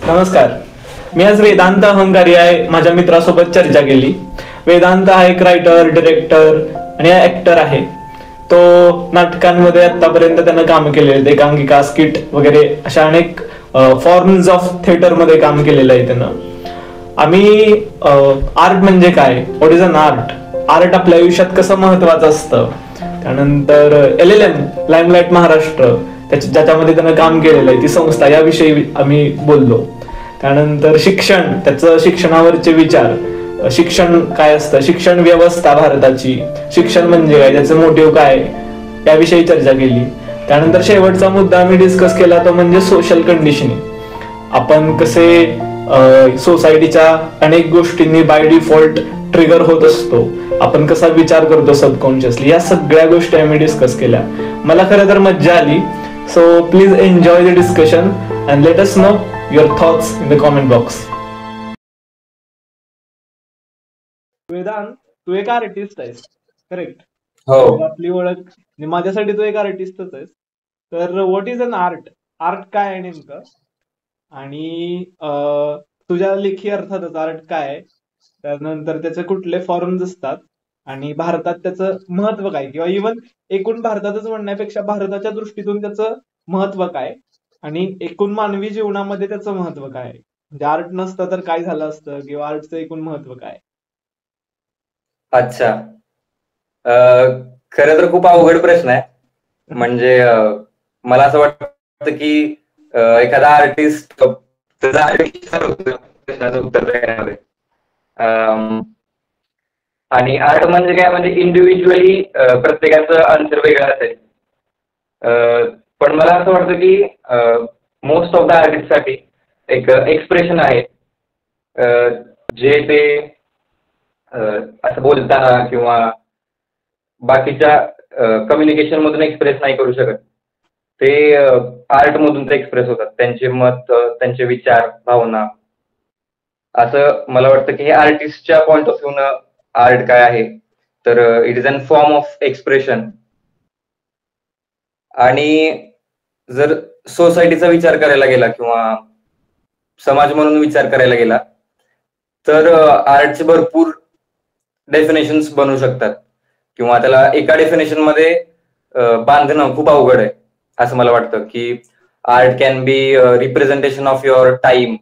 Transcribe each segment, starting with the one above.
नमस्कार. मी आज वेदांत अहंकारी आहे माझ्या मित्रासोबत चर्चा केली. वेदांत हा एक रायटर, डिरेक्टर आणि ऍक्टर आहे. तो नाटकांमध्ये आतापर्यंत त्यानं काम केलेले, एकांकिका, स्किट वगैरे अशा अनेक फॉर्म्स ऑफ थिएटर मध्ये काम केलेलं आहे त्यानं. आम्ही आर्ट म्हणजे काय, what is an art, art आपल्या आयुष्यात कसं महत्वाचं असतं, त्यानंतर LLM लाईमलाईट महाराष्ट्र ज्याच्यामध्ये त्यानं काम केलेलं आहे ती संस्था, याविषयी आम्ही बोललो. त्यानंतर शिक्षण, त्याचं शिक्षणावरचे विचार, शिक्षण काय असतं, शिक्षण व्यवस्था भारताची, शिक्षण म्हणजे काय, त्याचं मोटिव्ह काय, याविषयी चर्चा केली. त्यानंतर शेवटचा मुद्दा आम्ही डिस्कस केला तो म्हणजे सोशल कंडिशनिंग. आपण कसे सोसायटीच्या अनेक गोष्टींनी बाय डिफॉल्ट ट्रिगर होत असतो, आपण कसा विचार करतो सबकॉन्शियसली, या सगळ्या गोष्टी आम्ही डिस्कस केल्या. मला खरं तर मज्जा आली. So please enjoy the discussion and let us know your thoughts in the comment box. Vedant, तू एक आर्टिस्ट आहेस, करेक्ट? हो. आपली ओळख, माझ्यासाठी तू एक आर्टिस्टच आहेस. तर what is an art, art काय आहे नेमकं, आणि तुझ्या लेखी अर्थातच आर्ट काय आहे, त्यानंतर त्याचे कुठले फॉर्म्स असतात, आणि भारतात त्याचं महत्व काय, किंवा इव्हन एकूण भारतातच म्हणण्यापेक्षा भारताच्या दृष्टीतून त्याचं महत्व काय, आणि एकूण मानवी जीवनामध्ये त्याचं महत्व काय, म्हणजे आर्ट नसतं तर काय झालं असतं, किंवा आर्टचं एकूण महत्व काय. अच्छा. खरं तर खूप अवघड प्रश्न आहे. म्हणजे मला असं वाटतं की एखादा आर्टिस्ट उत्तर देण्यामध्ये, आणि आर्ट म्हणजे काय, म्हणजे इंडिव्हिज्युअली प्रत्येकाचं आन्सर वेगळं असेल. पण मला असं वाटतं की मोस्ट ऑफ द आर्टिस्टसाठी एक एक्सप्रेशन आहे, जे ते असं बोलताना किंवा बाकीच्या कम्युनिकेशन मधून एक्सप्रेस नाही करू शकत, ते आर्ट मधून ते एक्सप्रेस होतात. त्यांचे मत, त्यांचे विचार, भावना. असं मला वाटतं की हे आर्टिस्टच्या पॉइंट ऑफ व्ह्यू न आर्ट काय आहे, तर it is an form of expression. आणि जर सोसायटीचा विचार करायला गेला किंवा समाज म्हणून विचार करायला गेला, तर आर्टचे भरपूर डेफिनेशन्स बनू शकतात, किंवा त्याला एका डेफिनेशन मध्ये बांधणं खूप अवघड आहे असं मला वाटतं. की art can be representation of your time,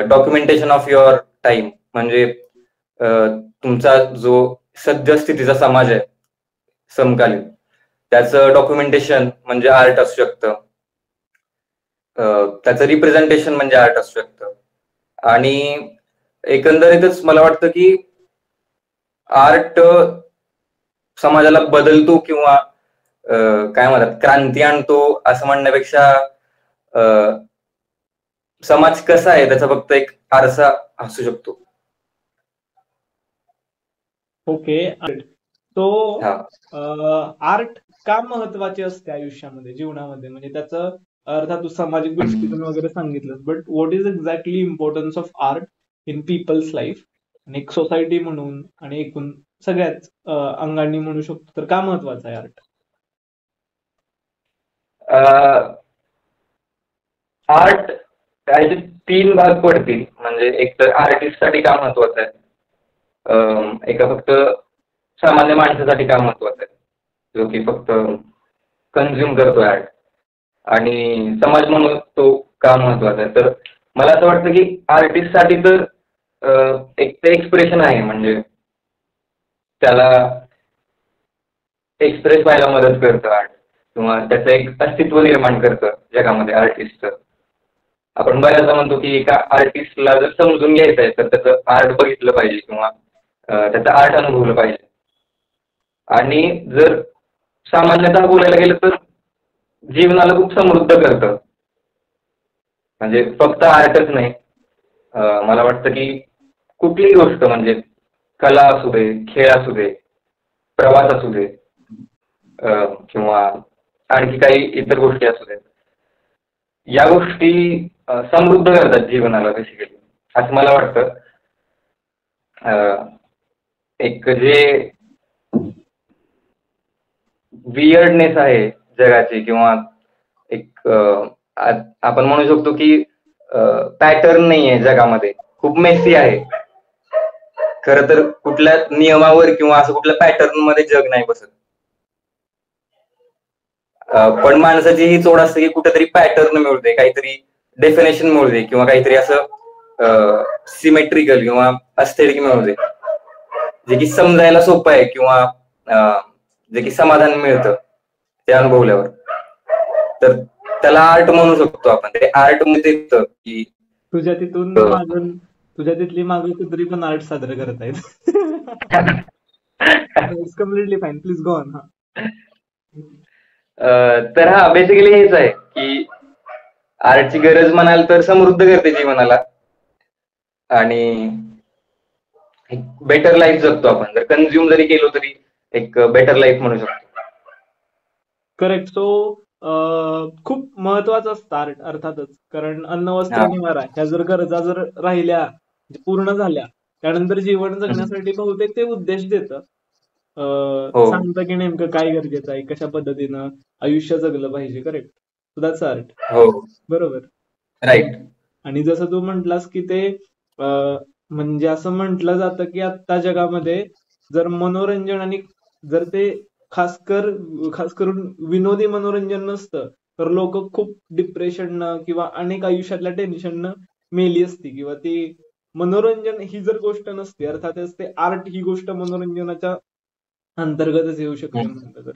documentation of your time, म्हणजे तुमचा जो सद्यस्थितीचा समाज आहे समकालीन, त्याचं डॉक्युमेंटेशन म्हणजे आर्ट असू शकतं, त्याचं रिप्रेझेंटेशन म्हणजे आर्ट असू शकतं. आणि एकंदरीतच मला वाटतं की आर्ट समाजाला बदलतो किंवा काय म्हणतात क्रांती आणतो असं म्हणण्यापेक्षा समाज कसा आहे त्याचा फक्त एक आरसा असू शकतो. ओके. तो आर्ट का महत्वाचे असते आयुष्यामध्ये, जीवनामध्ये, म्हणजे त्याचं अर्थात तू सामाजिक दृष्टीतून वगैरे सांगितलं, but what is exactly importance of art in people's life, आणि एक सोसायटी म्हणून आणि एकूण सगळ्याच अंगांनी म्हणू शकतो, तर का महत्वाचं आहे आर्ट? आर्ट त्याचे 3 भाग पडतील. म्हणजे एक तर आर्टिस्टसाठी का महत्वाचं आहे, एका फक्त सामान्य माणसासाठी का महत्वाचं आहे, जो की फक्त कन्झ्युम करतोय आर्ट, आणि समाज म्हणून तो का महत्वाचा आहे. तर मला असं वाटतं की आर्टिस्टसाठी तर एक ते एक्सप्रेशन आहे, म्हणजे त्याला एक्सप्रेस व्हायला मदत करतं आर्ट, किंवा त्याचं एक अस्तित्व निर्माण करतं जगामध्ये आर्टिस्टचं. आपण बऱ्याचदा म्हणतो की एका आर्टिस्टला जर समजून घ्यायचं आहे तर त्याचं आर्ट बघितलं पाहिजे, किंवा त्याचं आर्ट अनुभवलं पाहिजे. आणि जर सामान्यतः बोलायला गेलं तर जीवनाला खूप समृद्ध करतं. म्हणजे फक्त आर्टच नाही, मला वाटतं की कुठलीही गोष्ट, म्हणजे कला असू दे, खेळ असू दे, प्रवास असू दे, किंवा आणखी काही इतर गोष्टी असू देत, या गोष्टी समृद्ध करतात जीवनाला बेसिकली, असं मला वाटतं. एक जे वियर्डनेस आहे जगाची, किंवा एक आपण म्हणू शकतो की पॅटर्न नाही आहे जगामध्ये, खूप मेसी आहे. खरं तर कुठल्या नियमावर किंवा असं कुठल्या पॅटर्न मध्ये जग नाही बसत. पण माणसाची ही चोड असते की कुठेतरी पॅटर्न मिळू दे, काहीतरी डेफिनेशन मिळू दे किंवा काहीतरी असं सिमेट्रिकल किंवा अस्थेटिक मिळू दे, जे की समजायला सोपं आहे किंवा जे की समाधान मिळतं ते अनुभवल्यावर. तर त्याला आर्ट म्हणू शकतो आपण. ते आर्ट मध्ये येतं की तुझ्या तिथून मागून तुझ्या तिथली मागून कुत्री पण आर्ट सादर करत आहेत. It's completely fine, please go on. तर हा बेसिकली हेच आहे की आर्टची गरज म्हणाल तर समृद्ध करते जीवनाला आणि एक बेटर लाईफ जगतो आपण. जर कन्झ्युम जरी केलो तरी एक बेटर लाईफ म्हणू शकतो. करेक्ट. सो खूप महत्वाचं असतं आर्ट अर्थातच, कारण अन्न वस्त्र हा. निवारा ह्या जर गरजा जर राहिल्या, म्हणजे पूर्ण झाल्या, त्यानंतर जीवन जगण्यासाठी बहुतेक ते उद्देश देतं. हो. सांगतं की नेमकं काय गरजेचं आहे, कशा पद्धतीनं आयुष्य जगलं पाहिजे. करेक्ट. So that's art. हो. बरोबर. राईट. आणि जसं तू म्हटलास की ते म्हणजे असं म्हटलं जातं की आत्ता जगामध्ये जर मनोरंजन आणि जर ते खास करून विनोदी मनोरंजन नसतं तर लोक खूप डिप्रेशननं किंवा अनेक आयुष्यातल्या टेन्शननं मेली असती, किंवा ती मनोरंजन ही जर गोष्ट नसती, अर्थातच ते आर्ट ही गोष्ट मनोरंजनाच्या अंतर्गतच येऊ शकते म्हटलं तर.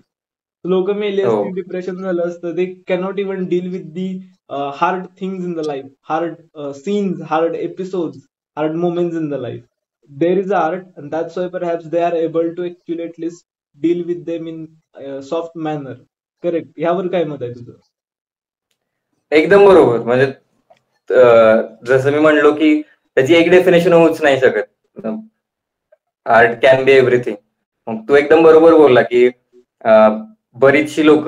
लोक मेली हो. असती, डिप्रेशन झालं असतं, दे cannot even deal with the hard things in the life, hard scenes, hard episodes, hard moments in the life. There is art, and that's why perhaps they are able to actually at least deal with them in soft manner. Correct. ह्यावर काय मत आहे तुझं? एकदम बरोबर. म्हणजे जसं मी म्हणलो की त्याची एक डेफिनेशन होऊच नाही शकत. Art can be everything. मग तू एकदम बरोबर बोलला की बरीचशी लोक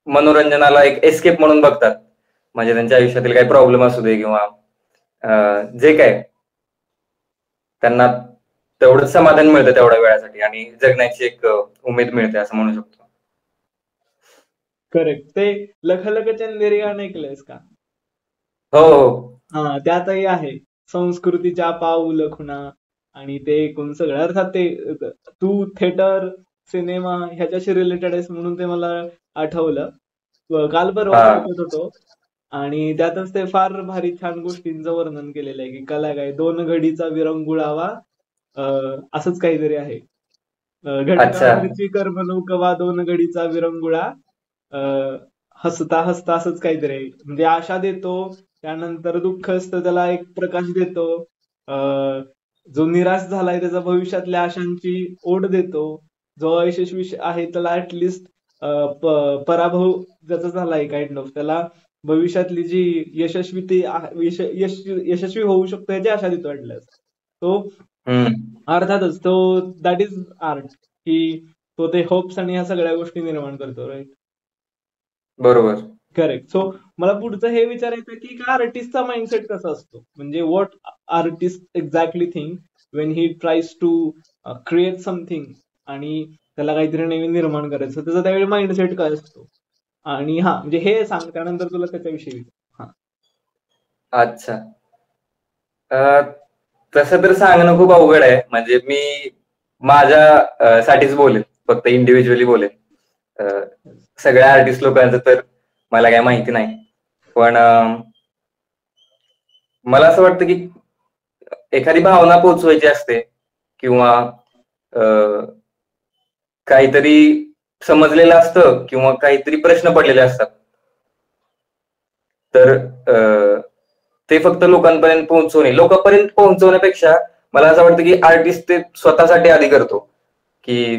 मनोरंजनाला एक एस्केप म्हणून बघतात. म्हणजे त्यांच्या आयुष्यातील काही प्रॉब्लेम असू दे किंवा जे काय, त्यांना तेवढंच समाधान मिळतं तेवढ्या वेळासाठी आणि जगण्याची एक उमेद मिळते असं म्हणू शकतो. करेक्ट. ते लखलख चंदेरी गाणं ऐकलंयस का? हो हो. हा, त्यातही आहे संस्कृतीच्या पाऊल खुणा, आणि ते एकूण सगळं. अर्थात ते तू थिएटर सिनेमा ह्याच्याशी रिलेटेड आहेस म्हणून ते मला आठवलं. काल परवाच हा. ऐकत होतो, आणि त्यातच ते फार भारी छान गोष्टींचं वर्णन केलेलं आहे की कला काय, दोन घडीचा विरंगुळावा, असंच काहीतरी आहे. अच्छा. घटकावरची करमणूक वा दोन घडीचा विरंगुळा, हसता हसता, असंच काहीतरी आहे. म्हणजे आशा देतो, त्यानंतर दुःख असतं त्याला एक प्रकाश देतो, जो निराश झालाय त्याचा भविष्यातल्या आशांची ओढ देतो, जो अयशस्वी आहे त्याला ऍटलिस्ट पराभव ज्याचा झालाय काइंड ऑफ, त्याला भविष्यातली जी यशस्वी होऊ शकतो याची आशा देतो ऍटलिस्ट. तो अर्थातच तो दॅट इज आर्ट, की तो ते होप्स आणि ह्या सगळ्या गोष्टी निर्माण करतो. राईट. बरोबर. करेक्ट. सो मला पुढचं हे विचारायचं की आर्टिस्टचा माइंडसेट कसा असतो, म्हणजे what artist exactly think when he tries to create something, आणि त्याला काहीतरी नवीन निर्माण करायचं, त्याचा त्यावेळी माइंडसेट काय असतो. आणि हा म्हणजे हे सांग, त्यानंतर तुला त्याच्याविषयी. हा. अच्छा. तसं तर सांगणं खूप अवघड आहे. म्हणजे मी माझ्या साठीच बोलेन, फक्त इंडिव्हिज्युअली बोलेन. सगळ्या आर्टिस्ट लोकांचं तर मला काय माहिती नाही. पण मला असं वाटतं की एखादी भावना पोचवायची असते किंवा काहीतरी समजलेलं असतं किंवा काहीतरी प्रश्न पडलेले असतात, तर ते फक्त लोकांपर्यंत पोहोचवण्यापेक्षा मला असं वाटतं की आर्टिस्ट ते स्वतःसाठी आधी करतो, की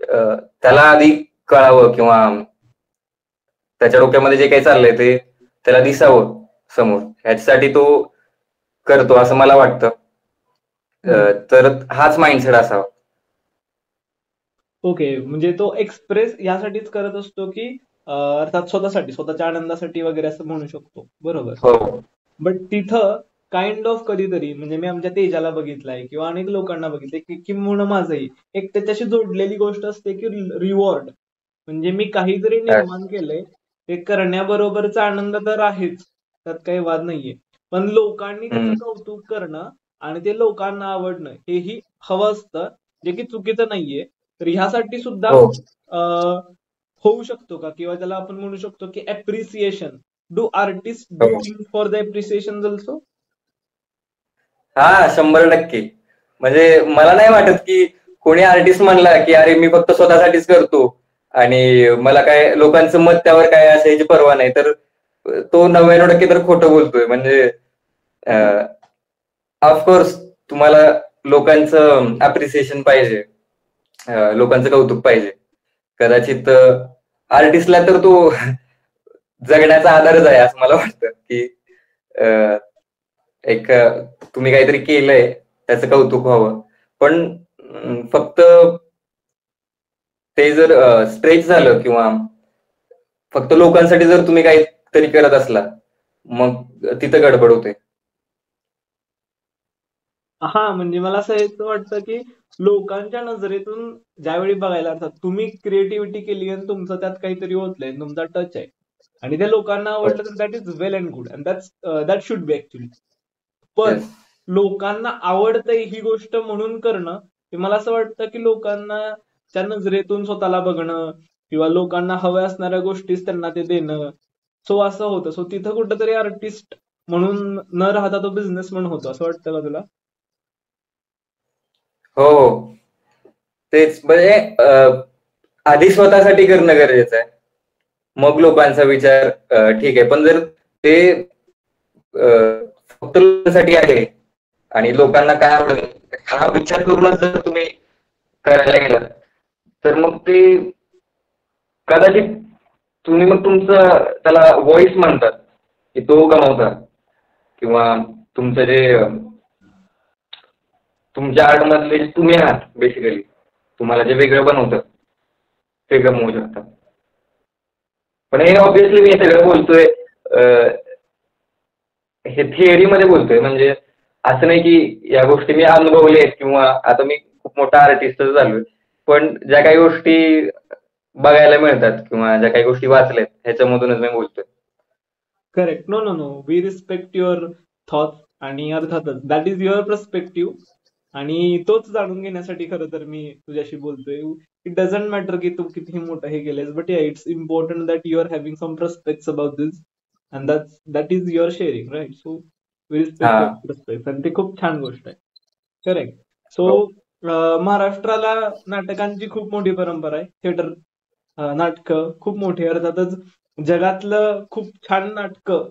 त्याला आधी कळावं किंवा त्याच्या डोक्यामध्ये जे काही चाललंय ते त्याला दिसावं समोर, ह्याच्यासाठी तो करतो असं मला वाटतं. तर हाच माइंडसेट असावा. ओके. म्हणजे तो एक्सप्रेस यासाठीच करत असतो की अर्थात स्वतःसाठी, स्वतःच्या आनंदासाठी वगैरे असं म्हणू शकतो. बरोबर. हो. बट तिथं काइंड ऑफ कधीतरी, म्हणजे मी आमच्या तेजाला बघितलंय किंवा अनेक लोकांना बघितलंय की किंबहुना माझंही एक त्याच्याशी जोडलेली गोष्ट असते की रिवॉर्ड. म्हणजे मी काहीतरी निर्माण केलंय, ते करण्याबरोबरचा आनंद तर आहेच, त्यात काही वाद नाहीये. पण लोकांनी त्याचं कौतुक करणं आणि ते लोकांना आवडणं हेही हवं असतं, जे की चुकीचं नाहीये. तर ह्यासाठी सुद्धा हो. होऊ शकतो का, किंवा त्याला आपण म्हणू शकतो की अप्रिसिएशन, डू आर्टिस्ट डू हो. Things for the appreciation also? हा, 100%. म्हणजे मला नाही वाटत की कोणी आर्टिस्ट म्हणला की अरे मी फक्त स्वतःसाठीच करतो आणि मला काय लोकांचं मत त्यावर काय असायची पर्वा नाही, तर तो 99% तर खोटं बोलतोय. म्हणजे ऑफकोर्स तुम्हाला लोकांचं अप्रिसिएशन पाहिजे, लोकांचं कौतुक पाहिजे. कदाचित आर्टिस्टला तर तो जगण्याचा आधारच आहे असं मला वाटतं की एक तुम्ही काहीतरी केलंय त्याचं कौतुक व्हावं. पण फक्त ते जर स्ट्रेच झालं किंवा फक्त लोकांसाठी जर तुम्ही काहीतरी करत असला, मग तिथं गडबड होते. हा, म्हणजे मला असं हेच वाटतं की लोकांच्या नजरेतून ज्यावेळी बघायला अर्थात तुम्ही क्रिएटिव्हिटी केली आणि तुमचं त्यात काहीतरी होतलंय, तुमचा टच आहे आणि ते लोकांना आवडलं, तर that is well and good and that should be actually. पण येस. लोकांना आवडतंय ही गोष्ट म्हणून करणं, हे मला असं वाटतं की लोकांना त्या नजरेतून स्वतःला बघणं किंवा लोकांना हव्या असणाऱ्या गोष्टीच त्यांना ते देणं, सो असं होतं. सो तिथं कुठंतरी आर्टिस्ट म्हणून न राहता तो बिझनेसमन होतो, असं वाटतं का तुला? हो, तेच. म्हणजे आधी स्वतःसाठी करणं गरजेचं आहे, मग लोकांचा विचार ठीक आहे. पण जर ते फक्त लोकांसाठी आहे आणि लोकांना काय आवडेल हा विचार करूनच जर तुम्ही करायला गेलात, तर मग ते कदाचित तुम्ही मग तुमचं त्याला व्हॉइस म्हणतात की तो गमावता, किंवा तुमचं जे तुमच्या आर्ट मधले जे तुम्ही आहात बेसिकली, तुम्हाला जे वेगळं बनवतं ते गमवू शकता. पण हे ऑब्विसली मी सगळं बोलतोय हे थिअरी मध्ये बोलतोय. म्हणजे असं नाही की या गोष्टी मी अनुभवले आहेत किंवा आता मी खूप मोठा आर्टिस्टच झालोय. पण ज्या काही गोष्टी बघायला मिळतात किंवा ज्या काही गोष्टी वाचल्यात ह्याच्यामधूनच मी बोलतोय. Correct. No no no, we respect your thoughts आणि अर्थातच दॅट इज युअर पर्स्पेक्टिव्ह. आणि तोच जाणून घेण्यासाठी खरं तर मी तुझ्याशी बोलतोय. इट डझंट मॅटर की तू कितीही मोठं हे केलंयस, but yeah it's important that you are having some perspects about this and that is your sharing, right? So we respect हा. युअर पर्स्पेक्ट आणि ते खूप छान गोष्ट आहे. करेक्ट. सो हो. महाराष्ट्राला नाटकांची खूप मोठी परंपरा आहे. थिएटर, नाटकं खूप मोठी आहे. अर्थातच जगातलं खूप छान नाटकं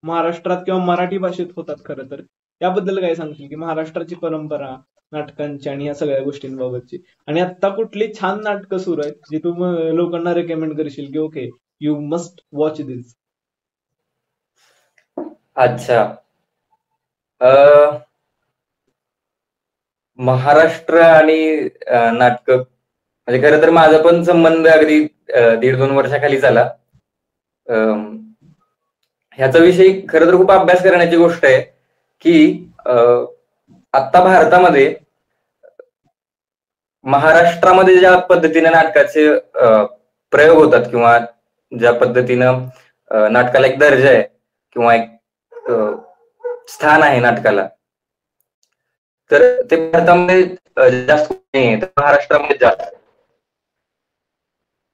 महाराष्ट्रात किंवा मराठी भाषेत होतात खरं तर. याबद्दल काय सांगशील की महाराष्ट्राची परंपरा नाटकांची आणि या सगळ्या गोष्टींबाबतची, आणि आता कुठली छान नाटकं सुरू आहेत जी तू लोकांना रेकमेंड करशील की ओके, यू मस्ट वॉच दिस? अच्छा. महाराष्ट्र आणि नाटक म्हणजे खरं तर माझा पण संबंध अगदी 1.5-2 वर्षाखाली झाला. ह्याचा विषयी खरं तर खूप अभ्यास करण्याची गोष्ट आहे की आता भारतामध्ये महाराष्ट्रामध्ये ज्या पद्धतीने नाटकाचे प्रयोग होतात किंवा ज्या पद्धतीनं नाटकाला एक दर्जा आहे किंवा एक स्थान आहे नाटकाला, तर ते भारतामध्ये जास्त नाही, तर महाराष्ट्रामध्ये जास्त.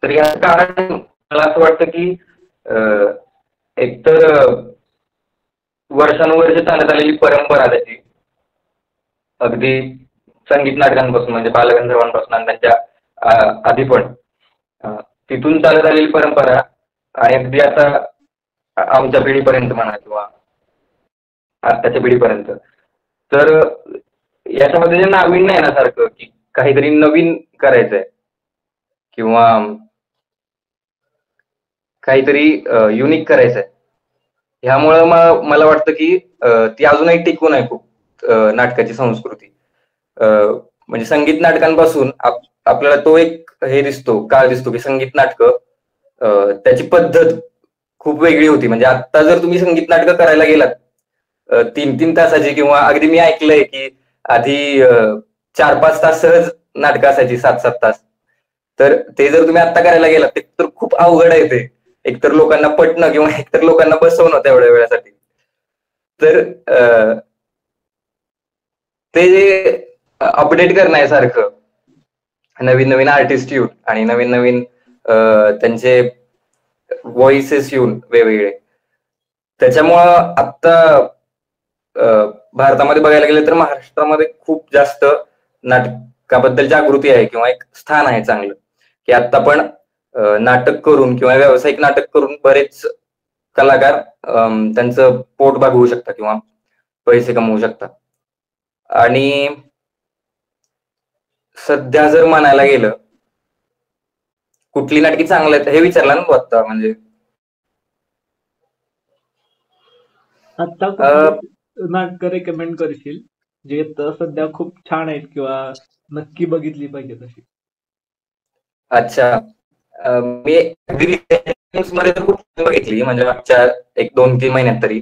तर याचं कारण मला असं वाटतं की एकतर वर्षानुवर्ष चालत आलेली परंपरा त्याची, अगदी संगीत नाटकांपासून म्हणजे बालगंधर्वांपासून आणि त्यांच्या आधी पण तिथून चालत आलेली परंपरा, आणि अगदी आता आमच्या पिढीपर्यंत म्हणा किंवा आत्ताच्या पिढीपर्यंत. तर याच्यामध्ये जे नाविन्य आहे ना सारखं, की काहीतरी नवीन करायचंय किंवा काहीतरी युनिक करायचंय, ह्यामुळं मला वाटतं की ती अजूनही टिकून आहे खूप नाटकाची संस्कृती. म्हणजे संगीत नाटकांपासून आपल्याला तो एक हे दिसतो, काळ दिसतो की संगीत नाटकं त्याची पद्धत खूप वेगळी होती. म्हणजे आता जर तुम्ही संगीत नाटकं करायला गेलात 3-3 तासाची, किंवा अगदी मी ऐकलंय की आधी 4-5 तास सहज नाटकं असायची, 7-7 तास. तर ते जर तुम्ही आता करायला गेलात ते तर खूप अवघड आहे ते. एकतर लोकांना पटणं किंवा एकतर लोकांना बसवणं तेवढ्या वेळासाठी. तर ते जे अपडेट करणं आहे सारखं, नवीन नवीन आर्टिस्ट येऊन आणि नवीन नवीन त्यांचे व्हॉइसेस येऊन वेगवेगळे, त्याच्यामुळं आत्ता भारतामध्ये बघायला गेलं तर महाराष्ट्रामध्ये खूप जास्त नाटकाबद्दल जागृती आहे किंवा एक स्थान आहे चांगलं, की आता पण नाटक करून किंवा व्यावसायिक नाटक करून बरेच कलाकार त्यांचं पोट भागवू शकतात किंवा पैसे कमवू शकतात. आणि सध्या जर म्हणायला गेलं कुठली नाटकी चांगली आहेत हे विचारलं ना तू आता, म्हणजे आता कुठली नाटकं रेकमेंड करशील जे सध्या खूप छान आहेत किंवा नक्की बघितली पाहिजे तशी? अच्छा, मी मध्ये तर खूप बघितली, म्हणजे मागच्या 1-2-3 महिन्यात तरी.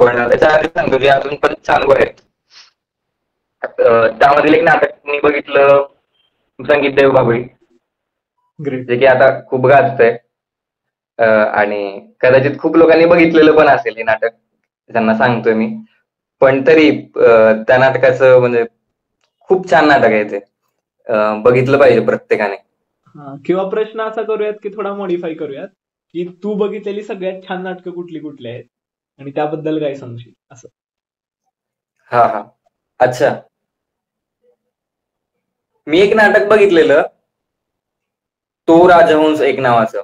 पण त्याच्या आधी सांगतो जे अजून पण चालू आहे. त्यामधील एक नाटक मी बघितलं, संगीत देव बाबळी, ग्रेट. जे की आता खूप गाजतंय आणि कदाचित खूप लोकांनी बघितलेलं पण असेल हे नाटक, त्यांना सांगतोय मी. पण तरी त्या नाटकाचं म्हणजे खूप छान नाटक आहे ते, बघितलं पाहिजे प्रत्येकाने. किंवा प्रश्न असा करूयात की थोडा मॉडिफाय करूयात की तू बघितलेली सगळ्यात छान नाटकं कुठली कुठली आहेत आणि त्याबद्दल काय सांगशील असं? हा हा, अच्छा. मी एक नाटक बघितलेलं, तो राजहंस एक नावाचं.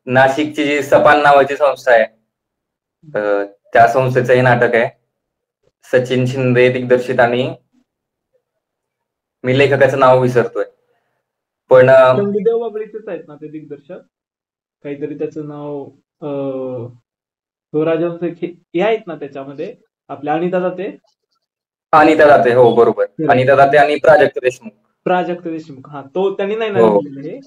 नाशिकची जी सपान नावाची संस्था आहे, त्या संस्थेचं हे नाटक आहे. सचिन शिंदे दिग्दर्शित, आणि मी लेखकाचं नाव विसरतोय. पण संगीदेव बाबळीचेच आहेत ना ते दिग्दर्शक? काहीतरी त्याचं नाव हे आहेत ना त्याच्यामध्ये आपल्या अनिता दाते? अनिता दाते, हो बरोबर, अनिता दाते आणि प्राजक्त देशमुख. प्राजक्त देशमुख, हा. तो त्यांनी नाही ना हो. लिहिलेलं हे?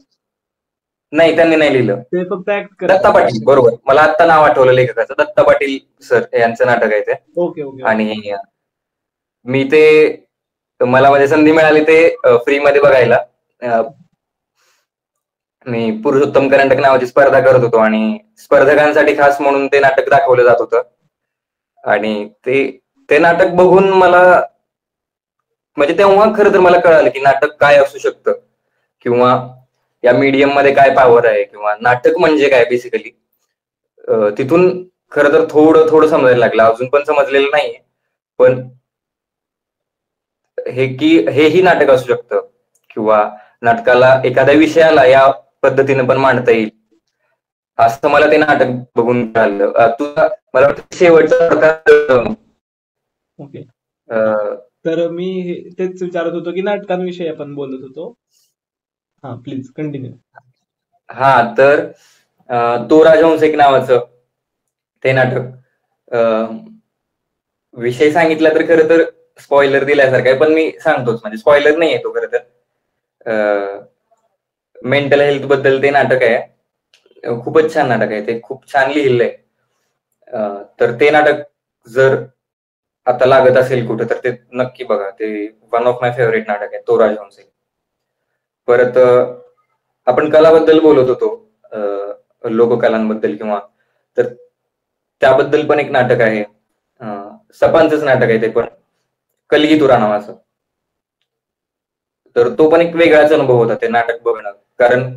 नाही, त्यांनी नाही लिहिलं, ते फक्त ऍक्ट दत्ता पाटील, बरोबर. मला आता नाव आठवलं लेखकाचं, दत्ता पाटील सर यांचं नाटक आहे ते. Okay okay. आणि मी ते, मला म्हणजे संधी मिळाली ते फ्री मध्ये बघायला. मी पुरुषोत्तम करंडक नावाची स्पर्धा करत होतो आणि स्पर्धकांसाठी खास म्हणून ते नाटक दाखवलं जात होतं. आणि ते नाटक बघून मला, म्हणजे तेव्हा खरं तर मला कळालं की नाटक काय असू शकतं किंवा या मीडियम मध्ये काय पॉवर आहे किंवा नाटक म्हणजे काय बेसिकली. तिथून खरं तर थोडं थोडं समजायला लागलं, अजून पण समजलेलं नाहीये, पण हेही नाटक असू शकतं किंवा नाटकाला एखाद्या विषयाला या पद्धतीने पण मांडता येईल, असं मला ते नाटक बघून कळालं. तुझा मला वाटतं शेवटचा प्रकार. ओके. तर मी तेच विचारत होतो की नाटकांविषयी आपण बोलत होतो. हा, प्लीज कंटिन्यू. हा, तर तो राजहंस एक नावाचं ते नाटक, विषय सांगितला तर खरं तर स्पॉइलर दिल्यासारखं आहे, पण मी सांगतोच, म्हणजे स्पॉइलर नाही आहे तो खरं तर. मेंटल हेल्थ बद्दल ते नाटक आहे. खूपच छान नाटक आहे ते, खूप छान लिहिलंय. तर ते नाटक जर आता लागत असेल कुठं तर ते नक्की बघा, ते वन ऑफ माय फेवरेट नाटक आहे तो राजहंस. परत आपण कलाबद्दल बोलत होतो, लोककलांबद्दल किंवा, तर त्याबद्दल पण एक नाटक आहे, सपानचंच नाटक आहे ते पण, कलगीतुरा नावाचं. तर तो पण एक वेगळाच अनुभव होता ते नाटक बघणं, कारण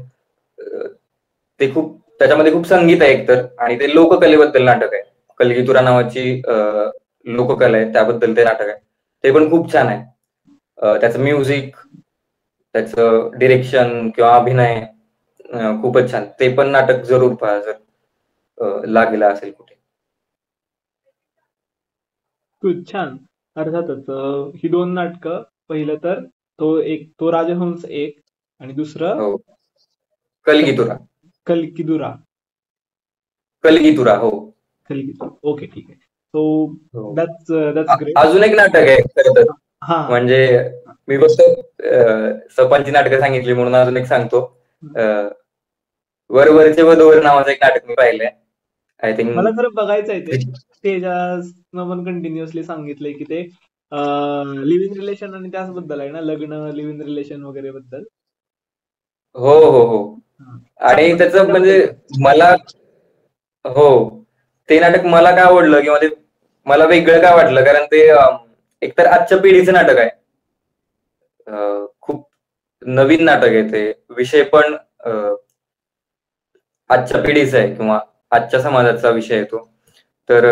ते खूप, त्याच्यामध्ये खूप संगीत आहे एकतर, आणि ते लोककलेबद्दल नाटक आहे. कलगीतुरा नावाची लोककला आहे, त्याबद्दल ते नाटक आहे. ते पण खूप छान आहे. त्याचं म्युझिक, त्याचं डिरेक्शन किंवा अभिनय खूपच छान. ते पण नाटक जरूर पहा जर लागलं असेल कुठे. खूप छान. अर्थातच ही 2 नाटकं, पहिलं तर तो राजहंस एक, आणि दुसरं हो, कलगीतुरा. कलकीदुरा. कलगीतुरा, हो. कलकीदुरा, ओके, ठीक आहे. So that's great. अजून एक नाटक आहे खरं तर, हा, म्हणजे मी फक्त सपानची नाटकं सांगितली म्हणून अजून एक सांगतो. वरवरचे वधूवर नावाचं एक नाटक मी पाहिलंय. आय थिंक मला खरं बघायचं आहे ते. तेजासनं पण कंटिन्युअसली सांगितलंय की ते लिव्ह इन रिलेशन आणि त्याच बद्दल आहे ना, लग्न, लिव्ह इन रिलेशन वगैरे बद्दल. हो हो हो, आणि त्याचं म्हणजे मला, हो, ते नाटक मला काय आवडलं किंवा ते मला वेगळं काय वाटलं, कारण ते एकतर आजच्या पिढीचं नाटक आहे. खूप नवीन नाटक आहे ते. विषय पण आजच्या पिढीचा आहे किंवा आजच्या समाजाचा विषय आहे तो. तर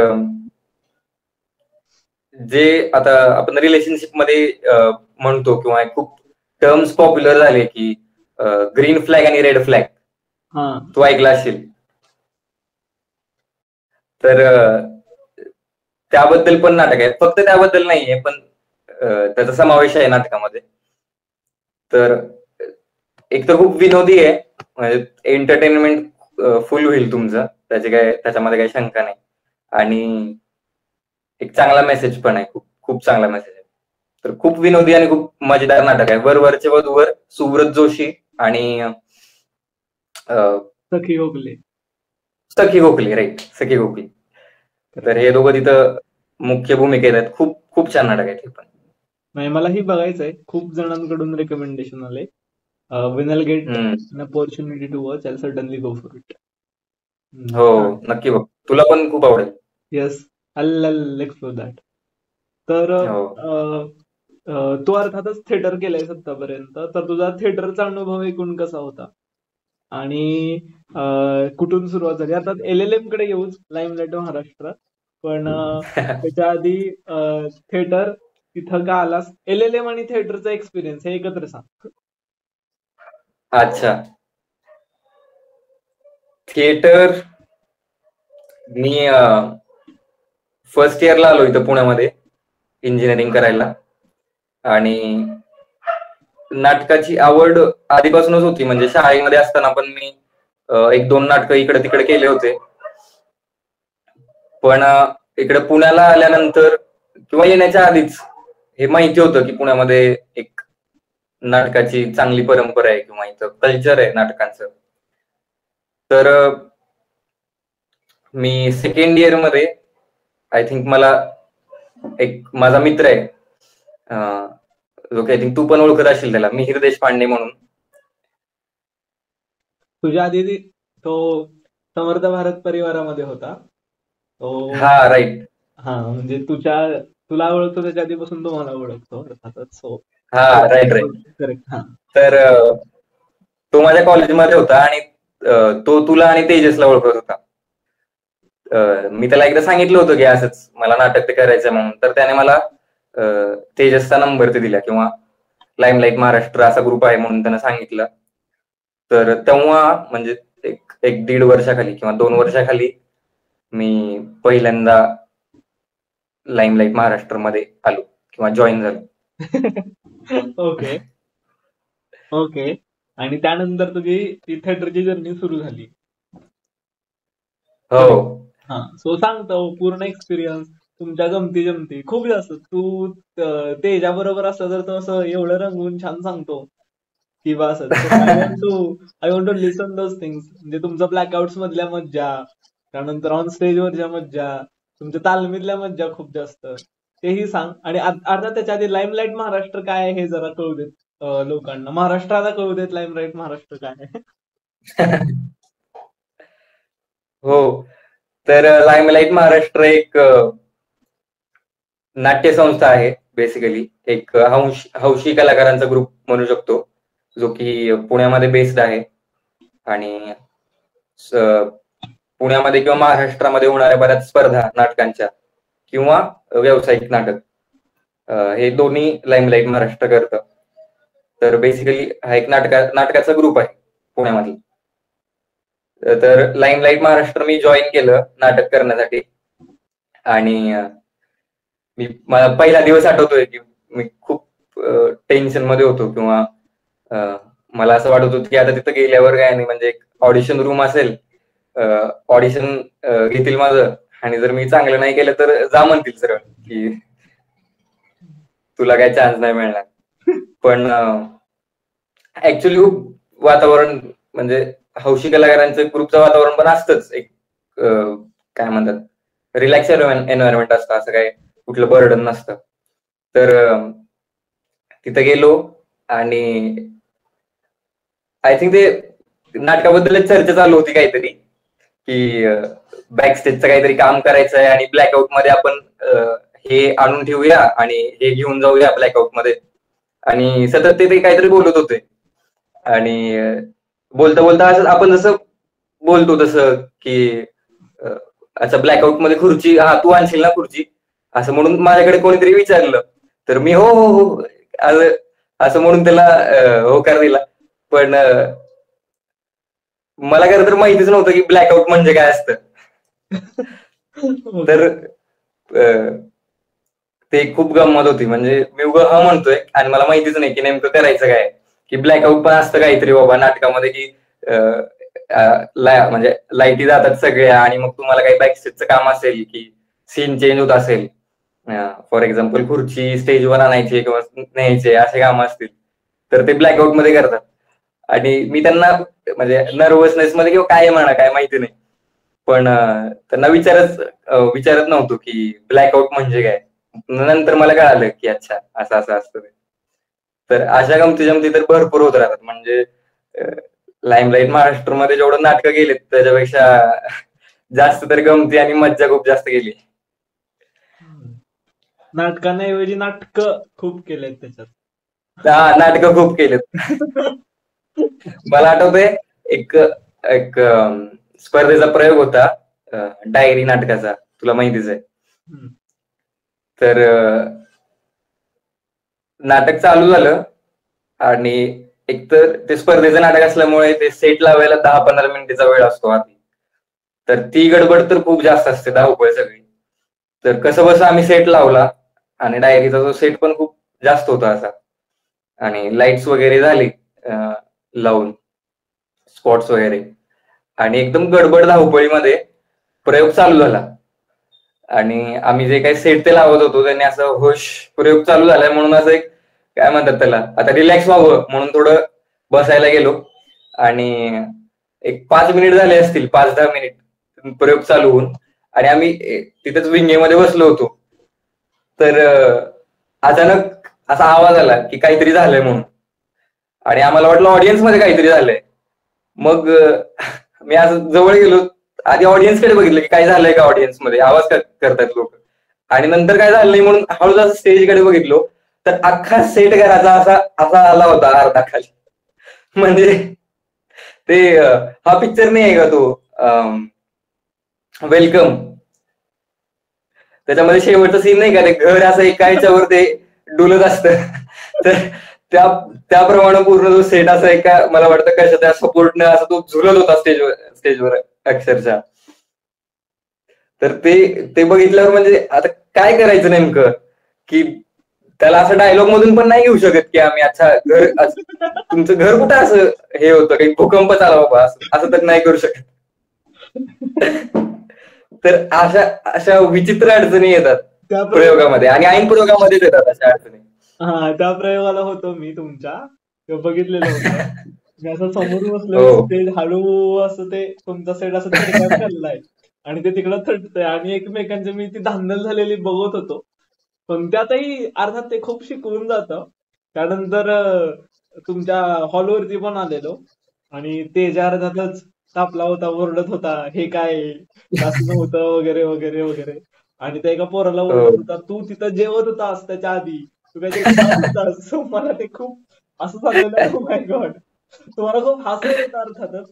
जे आता आपण रिलेशनशिप मध्ये म्हणतो किंवा खूप टर्म्स पॉप्युलर झाले की ग्रीन फ्लॅग आणि रेड फ्लॅग, तू ऐकला असेल. तर त्याबद्दल पण नाटक आहे. फक्त त्याबद्दल नाहीये, पण त्याचा समावेश आहे नाटकामध्ये. तर एक तर खूप विनोदी आहे, म्हणजे एंटरटेनमेंट फुल होईल तुमचं, त्याच्यामध्ये काही शंका नाही. आणि एक चांगला मेसेज पण आहे, खूप खूप चांगला मेसेज आहे. तर खूप विनोदी आणि खूप मजेदार नाटक आहे. वरवरचे वधूवर सुब्रत जोशी आणि सखी गोखले. सखी गोखले, राईट, सखी गोखले. तर हे दोघं तिथं मुख्य भूमिकेत आहेत. खूप खूप छान नाटक आहे ते पण. नाही, मलाही बघायचंय. खूप जणांकडून रेकमेंडेशन आले. when I'll get an opportunity to watch, I'll certainly go for it. हो, नक्की बघ, तुला पण खूप आवडेल. Yes, I'll explore that. तर तू अर्थातच थिएटर केलंयस आतापर्यंत, तर तुझा थिएटरचा अनुभव एकूण कसा होता आणि कुठून सुरुवात झाली? आता LLM कडे येऊच, लाईमलाईट महाराष्ट्र, पण त्याच्या आधी थिएटर तिथं का आलास? LLM आणि थिएटरचा एक्सपिरियन्स हे एकत्र सांग. अच्छा, थिएटर मी फर्स्ट इयरला आलो इथं पुण्यामध्ये इंजिनिअरिंग करायला, आणि नाटकाची आवड आधीपासूनच होती. म्हणजे शाळेमध्ये असताना पण मी 1-2 नाटकं इकडे तिकडे केले होते. पण इकडे पुण्याला आल्यानंतर किंवा येण्याच्या आधीच हे माहिती होतं की पुण्यामध्ये एक नाटकाची चांगली परंपरा आहे किंवा इथं कल्चर आहे नाटकांचं. तर मी सेकंड इयर मध्ये, आय थिंक, मला एक माझा मित्र आहे, जो आय थिंक तू पण ओळखत असेल त्याला, मिहिर देशपांडे म्हणून. तुझ्या आधी तो समर्थ भारत परिवारामध्ये होता तो. हा, राईट. हा, म्हणजे तुला ओळखतो त्याच्या आधीपासून तो मला ओळखतो अर्थातच. सो हा, राईट राईट. करेक्ट. हा, तर तो माझ्या कॉलेजमध्ये होता आणि तो तुला आणि तेजसला ओळखत होता. मी त्याला एकदा सांगितलं होतं की असंच मला नाटक ते करायचं म्हणून. तर त्याने मला तेजसचा नंबर ते दिला, किंवा लाईमलाईट महाराष्ट्र असा ग्रुप आहे म्हणून त्यानं सांगितलं. तर तेव्हा म्हणजे एक 1-1.5 वर्षाखाली किंवा 2 वर्षाखाली मी पहिल्यांदा लाईमलाईट महाराष्ट्र मध्ये आलो किंवा जॉईन झालो. Okay okay. आणि त्यानंतर तुझी थिएटरची जर्नी सुरू झाली. हो, हा, सो सांगतो पूर्ण एक्सपिरियन्स तुमच्या गमती जमती खूप जास्त. तू तेजा बरोबर असलं तर तो असं एवढं रंगवून छान सांगतो की बस. I want to listen those things. म्हणजे तुमचं ब्लॅकआउट्स मधल्या मज्जा, त्यानंतर ऑन स्टेज वरच्या मज्जा, तुमच्या तालमीतल्या मज्जा खूप जास्त, तेही सांग. आणि आता त्याच्या आधी लाईमलाईट महाराष्ट्र काय आहे हे जरा कळू देत लोकांना. महाराष्ट्राला कळू देत लाईमलाईट महाराष्ट्र काय आहे. हो. तर लाईमलाईट महाराष्ट्र एक नाट्यसंस्था आहे. बेसिकली एक हौशी कलाकारांचा ग्रुप म्हणू शकतो, जो की पुण्यामध्ये बेस्ड आहे. आणि पुण्यामध्ये किंवा महाराष्ट्रामध्ये होणाऱ्या बऱ्याच स्पर्धा नाटकांच्या किंवा व्यावसायिक नाटक, हे दोन्ही लाईमलाईट महाराष्ट्र करतं. तर बेसिकली हा एक नाटकाचा ग्रुप आहे पुण्यामध्ये. तर लाईमलाईट महाराष्ट्र मी जॉईन केलं नाटक करण्यासाठी. आणि मला पहिला दिवस आठवतोय की मी खूप टेन्शन मध्ये होतो, किंवा मला असं वाटत होतं की आता तिथं गेल्यावर काय नाही, म्हणजे एक ऑडिशन रूम असेल, ऑडिशन घेतील माझं, आणि जर मी चांगलं नाही केलं तर जा म्हणतील सरळ की तुला काय चान्स नाही मिळणार. पण ऍक्च्युली खूप वातावरण, म्हणजे हौशी कलाकारांचं ग्रुपचं वातावरण पण असतंच एक, काय म्हणतात, रिलॅक्स एन्व्हायरमेंट असतं, असं काय कुठलं बर्डन नसतं. तर तिथं गेलो आणि आय थिंक ते नाटकाबद्दलच चर्चा चालू होती काहीतरी, की बॅक स्टेजचं काहीतरी काम करायचं आहे आणि ब्लॅकआउट मध्ये आपण हे आणून ठेवूया आणि हे घेऊन जाऊया ब्लॅकआउट मध्ये. आणि सतत ते काहीतरी बोलत होते. आणि बोलता बोलता असं आपण जसं बोलतो तसं की अच्छा ब्लॅकआउट मध्ये खुर्ची, हा तू आणशील ना खुर्ची, असं म्हणून माझ्याकडे कोणीतरी विचारलं. तर मी हो हो हो असं असं म्हणून त्याला होकार दिला. पण मला खरं तर माहितीच नव्हतं की ब्लॅकआउट म्हणजे काय असतं. तर ते खूप गंमत होती. म्हणजे मी उगा हा म्हणतोय आणि मला माहितीच नाही की नेमकं करायचं काय, की ब्लॅकआउट पण असतं काहीतरी बाबा नाटकामध्ये, की म्हणजे लाईटी जातात सगळ्या आणि मग तुम्हाला काही बॅकस्टेजचं काम असेल की सीन चेंज होत असेल, फॉर एक्झाम्पल खुर्ची स्टेजवर आणायची किंवा न्यायचे असे काम असतील, तर ते ब्लॅकआउट मध्ये करतात. आणि मी त्यांना म्हणजे नर्वसनेस मध्ये किंवा काय म्हणा काय माहिती नाही, पण त्यांना विचारत नव्हतो की ब्लॅकआउट म्हणजे काय. नंतर मला कळालं की अच्छा असं असं असतं ते. तर अशा गमती जमती तर भरपूर होत राहतात. म्हणजे लाईमलाईट महाराष्ट्रामध्ये जेवढं नाटकं गेलीत त्याच्यापेक्षा जास्त तर गमती आणि मज्जा खूप जास्त गेली. नाटकांऐवजी नाटक खूप केलेत त्याच्यात. हा नाटकं खूप केलेत. मला आठवतंय एक एक स्पर्धेचा प्रयोग होता डायरी नाटकाचा, तुला माहितीच आहे. तर नाटक चालू झालं आणि एकतर ते स्पर्धेचं नाटक असल्यामुळे ते सेट लावायला 10-15 मिनिटाचा वेळ असतो आधी. तर ती गडबड तर खूप जास्त असते, धावपळ सगळी. तर कसं बसं आम्ही सेट लावला आणि डायरीचा जो सेट पण खूप जास्त होता असा. आणि लाईट्स वगैरे झाली लावून, स्पॉट्स वगैरे, आणि एकदम गडबड धावपळीमध्ये प्रयोग चालू झाला. आणि आम्ही जे काही सेट ते लावत होतो त्यांनी असं होश, प्रयोग चालू झालाय म्हणून असं एक काय म्हणतात त्याला, आता रिलॅक्स व्हावं म्हणून थोडं बसायला गेलो. आणि एक 5 मिनिट झाले असतील, 5-10 मिनिट प्रयोग चालू होऊन, आणि आम्ही तिथेच विंगेमध्ये बसलो होतो. तर अचानक असा आवाज आला की काहीतरी झालंय म्हणून, आणि आम्हाला वाटलं ऑडियन्स मध्ये काहीतरी झालंय. मग मी असं जवळ गेलो, आधी ऑडियन्स कडे बघितलं की काय झालंय का ऑडियन्स मध्ये, आवाज करतायत लोक. आणि नंतर काय झालं नाही म्हणून हळूच असं स्टेज कडे बघितलो, तर अख्खा सेट घराचा असा असा आला होता अर्धा खाली. म्हणजे ते हा पिक्चर नाही आहे का तो वेलकम, त्याच्यामध्ये शेवटचं सीन नाही का, ते घर असं एका ह्याच्यावर ते डुलत असतं. तर त्या त्याप्रमाणे पूर्ण जो सेट असा एका, मला वाटतं कशा त्या सपोर्टने असं तो झुलत होता स्टेजवर अक्षरशः. तर ते ते बघितल्यावर म्हणजे आता काय करायचं नेमकं, की त्याला असं डायलॉग मधून पण नाही घेऊ शकत की आम्ही अच्छा तुमचं घर कुठं असं हे होतं, काही भूकंप झाला बाबा असं तर नाही करू शकत. तर अशा अशा विचित्र अडचणी येतात त्या प्रयोगामध्ये, आणि ऐन प्रयोगामध्येच येतात अशा अडचणी. हा, त्या प्रयोगाला होतो मी तुमच्या, तेव्हा बघितलेलं होतं. मी असं समोर बसलोय, हो स्टेज हळू असं ते तुमचा सेट असं तिरका चाललाय आणि ते तिकडं थटतंय आणि एकमेकांची मी ती धांदल झालेली बघत होतो. पण त्यातही अर्थात ते खूप शिकवून जातं. त्यानंतर तुमच्या हॉलवरती पण आलेलो आणि तेजा अर्थातच तापला होता, ओरडत होता, हे काय असं नव्हतं वगैरे वगैरे वगैरे. आणि त्या एका पोराला हो ओरडत होता, तू तिथं जेवत होतास त्याच्या आधी, तू काहीतरी खात होतास. So मला ते खूप असं झालेलं, ओ माय गॉड. तुम्हाला खूप हसू येतं अर्थातच.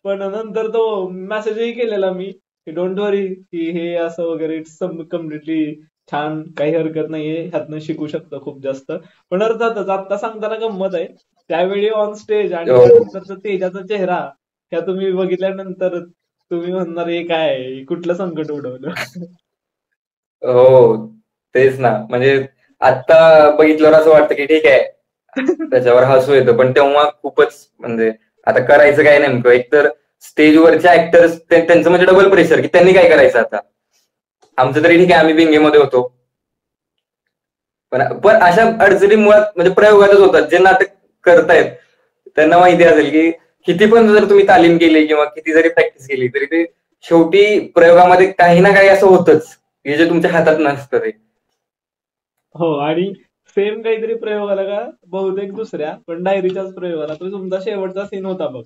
पण नंतर तो मेसेजही केलेला मी की डोंट वरी, की हे असं वगैरे इट्स कम्प्लिटली छान, काही हरकत नाहीये, ह्यातनं शिकू शकतो खूप जास्त. पण अर्थातच आता सांगताना गंमत आहे, त्यावेळी ऑन स्टेज आणि हो त्यानंतरचा तेजाचा चेहरा, ह्या तुम्ही बघितल्यानंतर तुम्ही म्हणणार हे काय, कुठलं संकट उडवलं. हो तेच ना. म्हणजे आता बघितल्यावर असं वाटतं की ठीक आहे, त्याच्यावर हसू येतं, पण तेव्हा खूपच म्हणजे आता करायचं काय नेमकं. एकतर स्टेजवरच्या ऍक्टर्स त्यांचं म्हणजे डबल प्रेशर, की त्यांनी काय करायचं आता. आमचं तरी ठीक आहे, आम्ही बिंगेमध्ये होतो. पण अशा अडचणी मुळात म्हणजे प्रयोगातच होतात. जे नाटक करतायत त्यांना माहिती असेल की किती पण जर तुम्ही तालीम केली किंवा किती जरी प्रॅक्टिस केली तरी ते शेवटी प्रयोगामध्ये काही ना काही असं होतच, हे जे तुमच्या हातात नसतं ते. हो, आणि सेम काहीतरी प्रयोग आला का बहुतेक दुसऱ्या पण डायरीच्याच प्रयोगाला, तो तुमचा शेवटचा सीन होता बघ.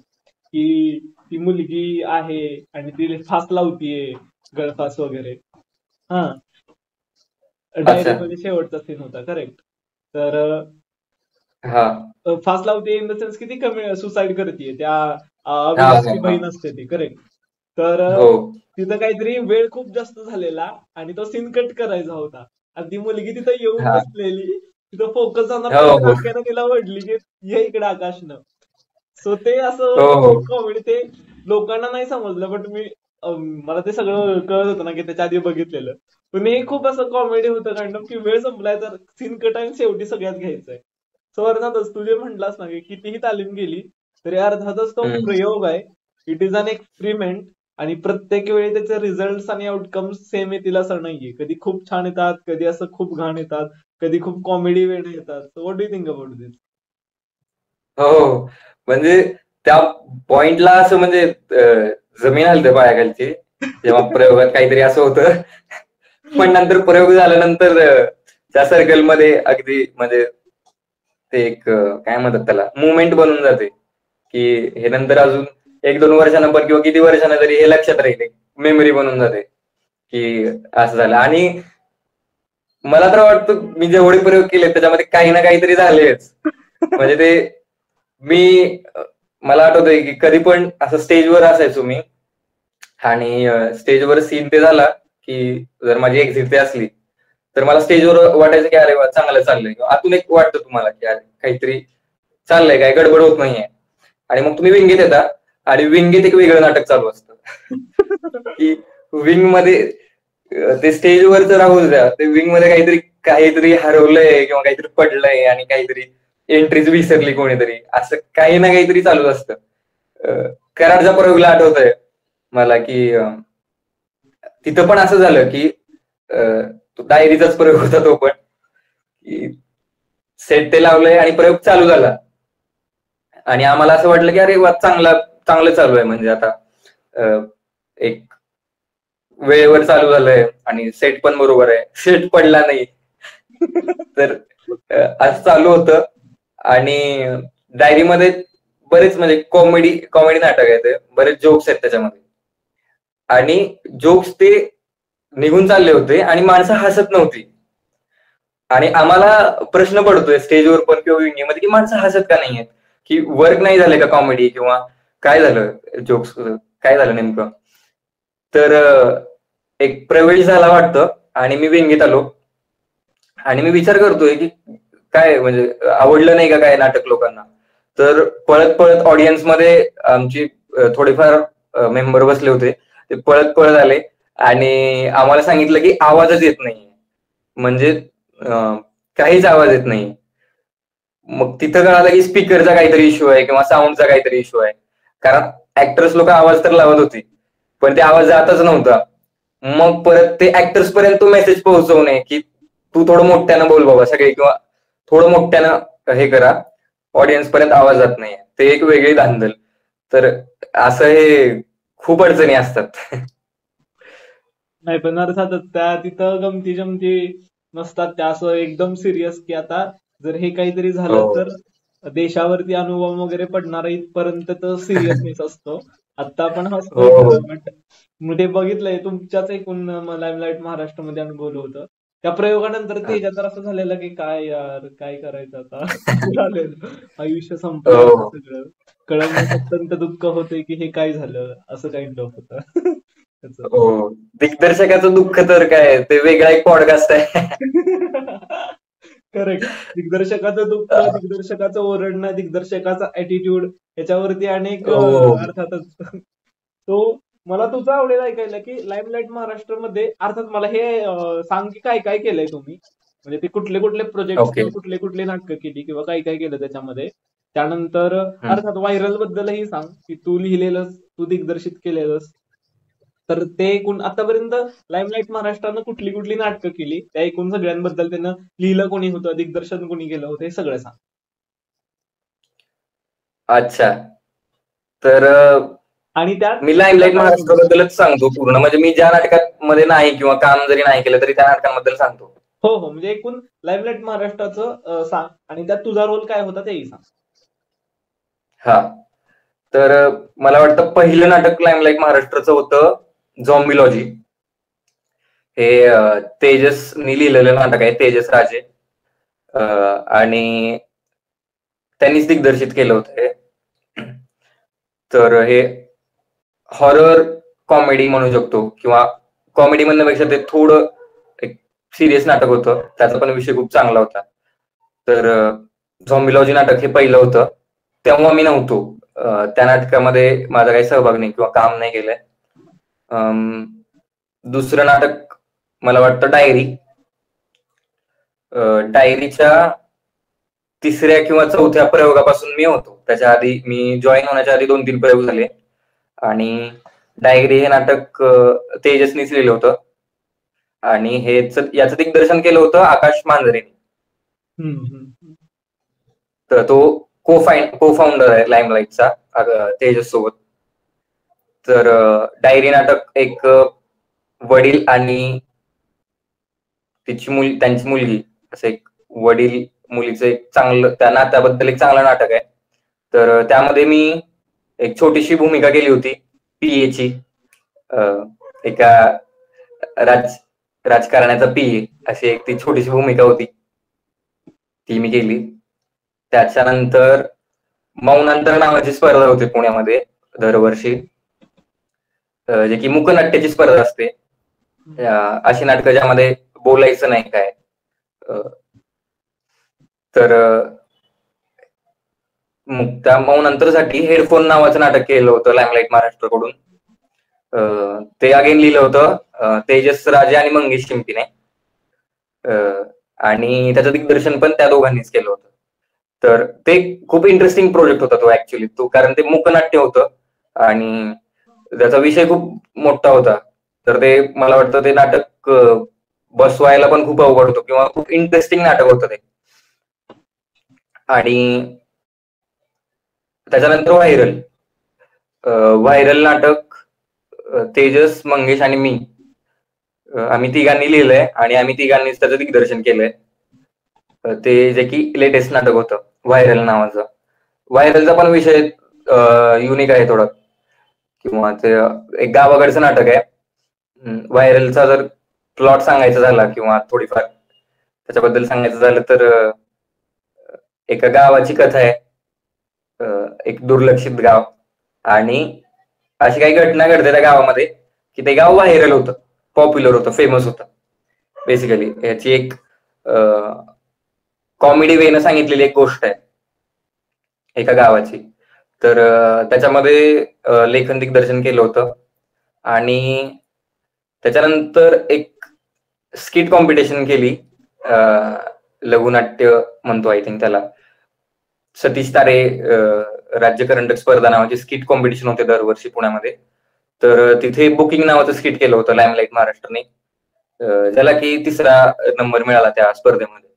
की ती मुलगी आहे आणि ती फास लावतीये, गळफास वगैरे. हा, अच्छा. डायरीमध्ये शेवटचा सीन होता, करेक्ट. तर हा फास लावते इन द सेन्स की ती कमी सुसाईड करते, त्या हा हा अविनाशची हा. बहीण असते ती, करेक्ट. तर हो तिथं काहीतरी वेळ खूप जास्त झालेला आणि तो सीन कट करायचा होता आणि ती मुलगी तिथं येऊन हा बसलेली, तिथं फोकस जाणार हो पण हो नाक्यानं तिला ओढली की ये इकडे आकाशनं. सो ते हो असं हो खूप कॉमेडी, ते लोकांना नाही समजलं बट मला ते सगळं कळत होतं ना की त्याच्या आधी बघितलेलं. पण हे खूप असं कॉमेडी होतं काइंड ऑफ, की वेळ संपलाय तर सीन कट आणि शेवटी सगळ्यात घ्यायचंय. सो अर्थातच तू जे म्हटलास ना की कितीही तालीम गेली तरी अर्थातच तो हम्म. प्रयोग आहे. इट इज अन एक्सपेरिमेंट आणि प्रत्येक वेळी त्याचे रिझल्ट आणि आउटकम सेम येतील असं नाहीये. कधी खूप छान येतात, कधी असं खूप घाण येतात, कधी खूप कॉमेडी वेळ येतात. So what do you think about this? हो हो. म्हणजे त्या पॉइंटला असं म्हणजे जमीन हलते पायाखालची, जेव्हा प्रयोगात काहीतरी असं होतं. पण नंतर प्रयोग झाल्यानंतर त्या सर्कलमध्ये अगदी म्हणजे ते एक काय म्हणतात त्याला, मुवमेंट बनून जाते, की हे नंतर अजून 1-2 वर्षानंतर किंवा किती वर्षांना तरी हे लक्षात राहील, मेमरी बनून जाते, की असं झालं. आणि मला तर वाटतं मी जेवढे प्रयोग केले त्याच्यामध्ये काही ना काहीतरी झालेच. म्हणजे ते मी मला आठवतंय की कधी पण असं स्टेजवर असायचो मी आणि स्टेजवर सीन ते झाला की जर माझी एक्झिट ते असली तर मला स्टेजवर वाटायचं की अरे वा चांगलं चाललंय, किंवा आतून एक वाटतं तुम्हाला की अरे काहीतरी चाललंय, काय गडबड होत नाहीये. आणि मग तुम्ही विंगीत येता आणि विंगीत एक वेगळं नाटक चालू असतं. की विंग मध्ये ते स्टेजवर तर राहूच द्या, ते विंग मध्ये काहीतरी काहीतरी हरवलंय किंवा काहीतरी पडलंय आणि काहीतरी एंट्रीज विसरली कोणीतरी, असं काही ना काहीतरी चालूच असतं. कराडच्या प्रयोगला आठवतंय मला की तिथं पण असं झालं की तो डायरीचाच प्रयोग होता तो पण, की सेट ते लावलंय आणि प्रयोग चालू झाला आणि आम्हाला असं वाटलं की अरे वा चांगलं चालू आहे, म्हणजे आता एक वेळेवर चालू झालंय आणि सेट पण बरोबर आहे, सेट पडला नाही. तर असं चालू होतं आणि डायरीमध्ये बरेच म्हणजे कॉमेडी कॉमेडी नाटक आहे, ते बरेच जोक्स आहेत त्याच्यामध्ये आणि जोक्स ते निघून चालले होते आणि माणसं हसत नव्हती. आणि आम्हाला प्रश्न पडतोय स्टेजवर पण किंवा विंगीमध्ये की माणसं हसत का नाहीयेत, की वर्क नाही झालंय का कॉमेडी, किंवा काय झालं जोक्स, काय झालं नेमकं. तर एक प्रवेश झाला वाटतं आणि मी विंगीत आलो आणि मी विचार करतोय की काय म्हणजे आवडलं नाही का काय नाटक लोकांना. तर पळत पळत ऑडियन्स मध्ये आमची थोडेफार मेंबर बसले होते, ते पळत पळत आले आणि आम्हाला सांगितलं की आवाजच येत नाही, म्हणजे काहीच आवाज येत नाही. मग तिथं कळालं की स्पीकरचा काहीतरी इश्यू आहे किंवा साऊंडचा काहीतरी इश्यू आहे, कारण ऍक्टर्स लोक आवाज तर लावत होती पण ते आवाज जातच नव्हता. मग परत ते ऍक्टर्स पर्यंत तो मेसेज पोहोचवणे की तू थोडं मोठ्यानं बोल बाबा सगळे, किंवा थोडं मोठ्यानं हे करा, ऑडियन्स पर्यंत आवाज जात नाही, ते एक वेगळी धांदल. तर असं हे खूप अडचणी असतात. नाही पण अर्थातच त्या तिथं गमती जमती नसतात, त्या असं एकदम सिरियस की आता जर हे काहीतरी हो झालं तर देशावरती अनुभव वगैरे पडणार इथपर्यंत तर सिरियसनेस असतो. आता आपण हो हसतोय हो खरं, बट मी ते बघितलंय तुमच्याच एकूण लाईमलाईट महाराष्ट्रामध्ये अनुभवलं होतं. त्या प्रयोगानंतर तेजा तर असं झालेलं की काय यार काय करायचं आता. असं झालेलं. आयुष्य संपलंय आपलं हो सगळं. कळमनुक अत्यंत दुःख होतंय की हे काय झालं असं काइंड ऑफ होतं. त्याचं. हो. दिग्दर्शकाचं दुःख तर काय, ते वेगळा एक पॉडकास्ट आहे. करेक्ट. दिग्दर्शकाचं दुःख, दिग्दर्शकाचं ओरडणं, दिग्दर्शकाचा ऍटिट्यूड याच्यावरती अनेक हो अर्थातच. तो मला तुझं आवडेल ऐकायला की लाईमलाईट महाराष्ट्रामध्ये अर्थात मला हे सांग की काय काय केलंय तुम्ही, म्हणजे ते कुठले कुठले प्रोजेक्ट ओके. किंवा कुठले कुठले नाटकं केली किंवा काय काय केलं त्याच्यामध्ये. त्यानंतर हम्म. अर्थात व्हायरल बद्दलही सांग की तू लिहिलेलं, तू दिग्दर्शित केलेलं. तर ते एकूण आतापर्यंत लाईमलाईट महाराष्ट्रानं कुठली कुठली नाटकं केली त्या एकूण सगळ्यांबद्दल, त्यानं लिहिलं कोणी होतं, दिग्दर्शन कोणी केलं होतं, हे सगळं सांग. अच्छा. तर आणि त्यात मी तुला लाईमलाईट काय आवडलं. महाराष्ट्राबद्दलच सांगतो पूर्ण, म्हणजे मी ज्या नाटकामध्ये नाही किंवा काम जरी नाही केलं तरी त्या नाटकांबद्दल सांगतो. हो हो, म्हणजे एकूण लाईमलाईट महाराष्ट्राचं सांग आणि त्यात तुझा रोल काय होता तेही सांग. हा. तर मला वाटतं पहिलं नाटक लाईमलाईट महाराष्ट्राचं होतं झॉम्बिलॉजी. हे तेजसनी लिहिलेलं नाटक आहे, तेजस राजे. आणि त्यांनीच दिग्दर्शित केलं होतं हे. तर हे हॉरर कॉमेडी म्हणू शकतो, किंवा कॉमेडी म्हणण्यापेक्षा ते थोडं एक सिरियस नाटक होतं. त्याचा पण विषय खूप चांगला होता. तर झॉम्बिलॉजी नाटक हे पहिलं होतं. तेव्हा मी नव्हतो, त्या नाटकामध्ये माझा काही सहभाग नाही किंवा काम नाही केलंय. दुसरं नाटक मला वाटतं डायरी. डायरीच्या तिसऱ्या किंवा चौथ्या प्रयोगापासून मी होतो. त्याच्या आधी मी जॉईन होण्याच्या आधी 2-3 प्रयोग झाले. आणि डायरी हे नाटक तेजसनीच लिहिलं होतं, आणि याचं दिग्दर्शन केलं होतं आकाश मांजरे. तर तो को फाउंडर आहे लाईमलाईटचा तेजस सोबत. तर डायरी नाटक एक वडील आणि त्यांची मुलगी, असं एक वडील मुलीचं एक चांगलं, त्या नात्याबद्दल एक चांगलं नाटक आहे. तर त्यामध्ये मी एक छोटीशी भूमिका केली होती, पीएची. एका राजकारण्याचा पीए अशी एक ती छोटीशी भूमिका होती, ती मी केली. त्याच्यानंतर मौनांतर नावाची स्पर्धा होती पुण्यामध्ये दरवर्षी, जे की मुकनाट्याची स्पर्धा असते. अशी नाटकं ज्यामध्ये बोलायचं नाही काय. तर त्या मौनांतरसाठी हेडफोन नावाचं नाटक केलं होतं लाईमलाईट महाराष्ट्राकडून. ते अगेन लिहिलं होतं तेजस राजे आणि मंगेश शिंपीने. आणि त्याचं दिग्दर्शन पण त्या दोघांनीच केलं होतं. तर ते खूप इंटरेस्टिंग प्रोजेक्ट होता तो ऍक्च्युली, कारण ते मुकनाट्य होतं आणि त्याचा विषय खूप मोठा होता. तर ते मला वाटतं ते नाटक बसवायला पण खूप अवघड होतं, किंवा खूप इंटरेस्टिंग नाटक होतं ते. आणि त्याच्यानंतर व्हायरल नाटक तेजस, मंगेश आणि मी, आम्ही तिघांनी लिहिलंय आणि आम्ही तिघांनीच त्याचं दिग्दर्शन केलंय. ते जे की लेटेस्ट नाटक होतं व्हायरल नावाचं. व्हायरलचा पण विषय युनिक आहे थोडं, किंवा ते एक गावाकडचं नाटक आहे. व्हायरलचा जर प्लॉट सांगायचा झाला किंवा थोडीफार त्याच्याबद्दल सांगायचं झालं तर एका गावाची कथा आहे, एक दुर्लक्षित गाव, आणि अशी काही घटना घडते त्या गावामध्ये की ते गाव व्हायरल होतं, पॉप्युलर होतं, फेमस होतं. बेसिकली याची एक कॉमेडी वेनं सांगितलेली एक गोष्ट आहे एका गावाची. तर त्याच्यामध्ये लेखन दिग्दर्शन केलं होतं. आणि त्याच्यानंतर एक स्किट कॉम्पिटिशन केली, लघुनाट्य म्हणतो आय थिंक त्याला, सतीश तारे राज्य करंडक स्पर्धा नावाची स्किट कॉम्पिटिशन होते दरवर्षी पुण्यामध्ये. तर तिथे बुकिंग नावाचं स्किट केलं होतं लाईमलाईट महाराष्ट्राने, ज्याला की 3रा नंबर मिळाला त्या स्पर्धेमध्ये.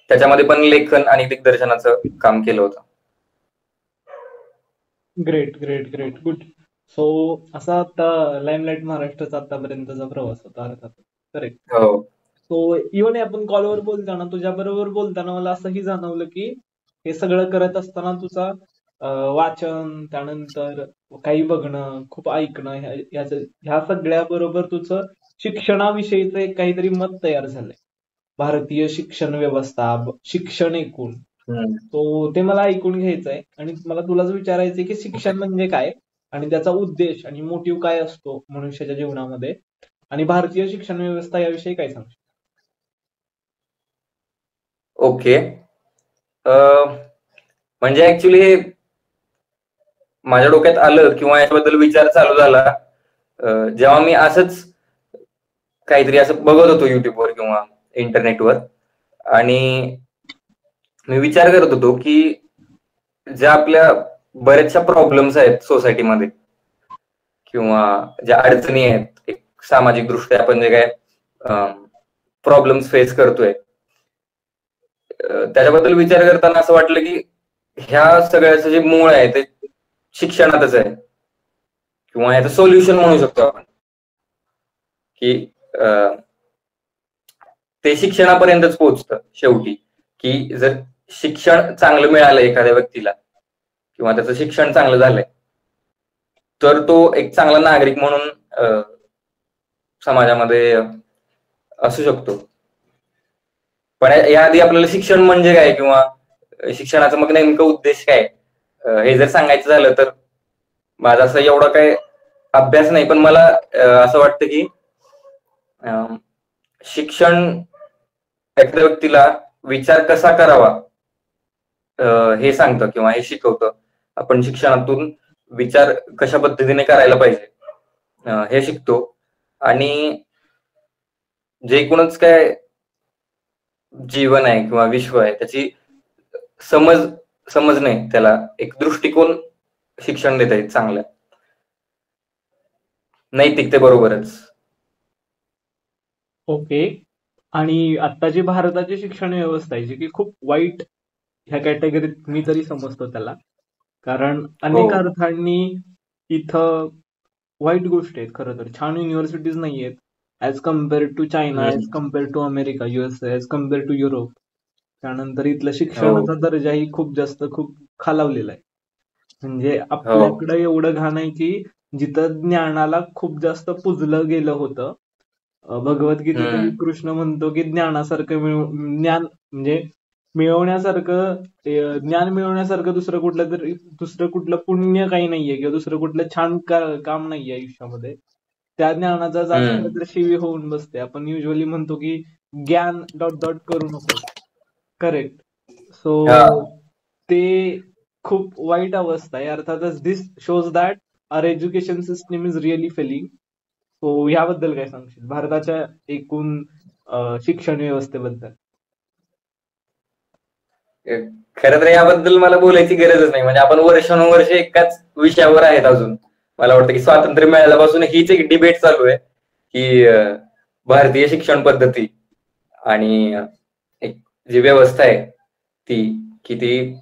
त्याच्यामध्ये पण लेखन आणि दिग्दर्शनाचं काम केलं होतं. Great great great good. So असा आता लाईमलाईट महाराष्ट्राचा आतापर्यंतचा प्रवास होता अर्थात, करेक्ट. हो. सो इव्हन आपण कॉलवर बोलताना, तुझ्या बरोबर बोलताना मला असंही जाणवलं की हे सगळं करत असताना तुझा वाचन, त्यानंतर काही बघणं, खूप ऐकणं, ह्या सगळ्या बरोबर तुझं शिक्षणाविषयीचं एक काहीतरी मत तयार झालंय. भारतीय शिक्षण व्यवस्था, शिक्षण एकूण, तो ते मला ऐकून घ्यायचंय. आणि मला तुलाच विचारायचंय की शिक्षण म्हणजे काय, आणि त्याचा उद्देश आणि मोटिव्ह काय असतो मनुष्याच्या जीवनामध्ये, आणि भारतीय शिक्षण व्यवस्था याविषयी काय सांगशील? ओके. म्हणजे ऍक्च्युली हे माझ्या डोक्यात आलं किंवा याच्याबद्दल विचार चालू झाला जेव्हा मी असंच काहीतरी असं बघत होतो युट्यूबवर किंवा इंटरनेटवर, आणि मी विचार करत होतो की ज्या आपल्या बऱ्याचशा प्रॉब्लेम्स आहेत सोसायटीमध्ये, किंवा ज्या अडचणी आहेत एक सामाजिक दृष्ट्या, आपण जे काय प्रॉब्लेम्स फेस करतोय, त्याच्याबद्दल विचार करताना असं वाटलं की ह्या सगळ्याचं जे मूळ आहे ते शिक्षणातच आहे, किंवा ह्याचं सोल्युशन म्हणू शकतो आपण की ते शिक्षणापर्यंतच पोहोचतं शेवटी. की जर शिक्षण चांगलं मिळालं एखाद्या व्यक्तीला किंवा त्याचं शिक्षण चांगलं झालंय, तर तो एक चांगला नागरिक म्हणून समाजामध्ये असू शकतो. पण याआधी आपल्याला शिक्षण म्हणजे काय किंवा शिक्षणाचा मग नेमका उद्देश काय, हे जर सांगायचं झालं तर माझा असं एवढा काय अभ्यास नाही, पण मला असं वाटतं की शिक्षण एखाद्या व्यक्तीला विचार कसा करावा हे सांगतं किंवा हे शिकवतं. आपण शिक्षणातून विचार कशा पद्धतीने करायला पाहिजे हे शिकतो. आणि जे एकूणच काय जीवन आहे किंवा विश्व आहे त्याची समजणे, त्याला एक दृष्टिकोन शिक्षण देत आहेत चांगलं, नैतिकतेबरोबरच. ओके. आणि आत्ताची भारताची शिक्षण व्यवस्था आहे जी की खूप वाईट ह्या कॅटेगरीत मी तरी समजतो त्याला. कारण अनेक अर्थांनी इथं वाईट गोष्टी आहेत. खरं तर छान युनिव्हर्सिटीज नाही आहेत as compare to China, as compare to America, USA, as compare to Europe. त्यानंतर इथलं शिक्षणाचा दर्जाही खूप जास्त खूप खालावलेला आहे. म्हणजे आपल्याकडे एवढं घाण आहे की जिथं ज्ञानाला खूप जास्त पुजलं गेलं होतं. भगवद्गीतेतही कृष्ण म्हणतो की ज्ञानासारखं ज्ञान म्हणजे मिळवण्यासारखं, ज्ञान मिळवण्यासारखं दुसरं कुठलं पुण्य काही नाहीये किंवा दुसरं कुठलं छान काम नाहीये आयुष्यामध्ये. त्या ज्ञानाचा जास्त तर शिवी होऊन बसते. आपण युजली म्हणतो की ज्ञान ... करू नको. करेक्ट. सो ते खूप वाईट अवस्था आहे. अर्थातच this shows that our education system is really failing. So याबद्दल काय सांगशील भारताच्या एकूण शिक्षण व्यवस्थेबद्दल? खरं तर याबद्दल मला बोलायची गरजच नाही. म्हणजे आपण वर्षानुवर्ष एकाच विषयावर आहेत अजून. मला वाटतं की स्वातंत्र्य मिळाल्यापासून हीच एक डिबेट चालू आहे की भारतीय शिक्षण पद्धती आणि एक जी व्यवस्था आहे ती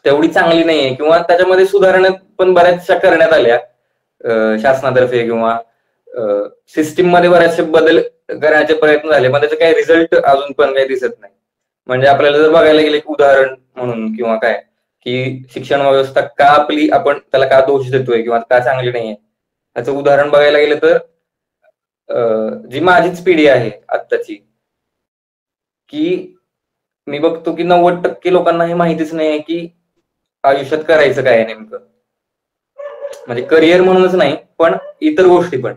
तेवढी चांगली नाहीये किंवा त्याच्यामध्ये सुधारणा पण बऱ्याचशा करण्यात आल्या शासनातर्फे किंवा सिस्टीम मध्ये बरेचसे बदल करण्याचे प्रयत्न झाले, पण त्याचे काही रिझल्ट अजून पण काही दिसत नाही. म्हणजे आपल्याला जर बघायला गेलं एक उदाहरण म्हणून किंवा काय की शिक्षण व्यवस्था का आपली, आपण त्याला का दोष देतोय किंवा का चांगली नाहीये, याचं उदाहरण बघायला गेलं तर जी माझीच पिढी आहे आत्ताची, की मी बघतो की 90% लोकांना हे माहितीच नाही की आयुष्यात करायचं काय नेमकं. म्हणजे करिअर म्हणूनच नाही पण इतर गोष्टी पण,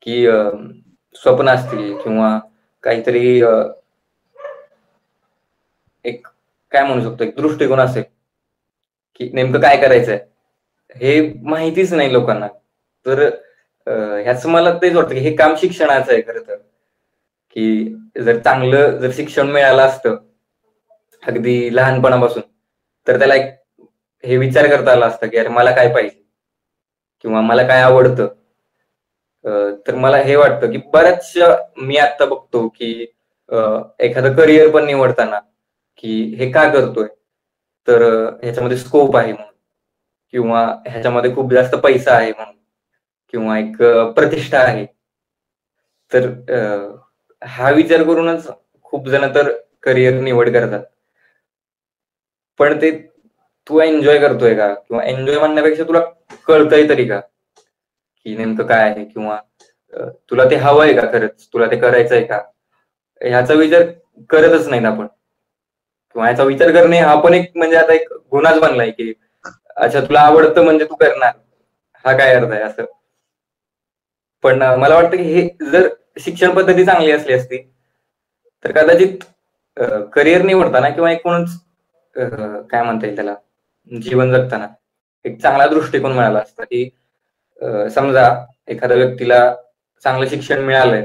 की स्वप्न असतील किंवा काहीतरी एक काय म्हणू शकतो एक दृष्टिकोन असेल की नेमकं काय करायचंय हे माहितीच नाही लोकांना. तर ह्याच मला तेच वाटतं की हे काम शिक्षणाचं आहे खरं तर, की जर शिक्षण मिळालं असतं अगदी लहानपणापासून तर त्याला एक हे विचार करता आला असता की अरे मला काय पाहिजे किंवा मला काय आवडतं. तर मला हे वाटतं की बऱ्याचशा मी आता बघतो की एखादं करिअर पण निवडताना की हे का करतोय, तर ह्याच्यामध्ये स्कोप आहे म्हणून किंवा ह्याच्यामध्ये खूप जास्त पैसा आहे म्हणून किंवा एक प्रतिष्ठा आहे. तर हा विचार करूनच खूप जण तर करिअर निवड करतात. पण ते तू एन्जॉय करतोय का किंवा एन्जॉय म्हणण्यापेक्षा तुला कळतंय तरी का की नेमकं काय आहे किंवा तुला ते हवंय का, खरंच तुला ते करायचंय का, ह्याचा विचार करतच नाहीत आपण. किंवा ह्याचा विचार करणे हा पण एक म्हणजे आता एक गुन्हाच बनलाय की अच्छा तुला आवडतं म्हणजे तू करणार, हा काय अर्थ आहे असं. पण मला वाटतं की हे जर शिक्षण पद्धती चांगली असली असती तर कदाचित करिअर निवडताना किंवा एकूणच काय म्हणता येईल त्याला जीवन जगताना एक चांगला दृष्टिकोन मिळाला असता की समजा एखाद्या व्यक्तीला चांगलं शिक्षण मिळालंय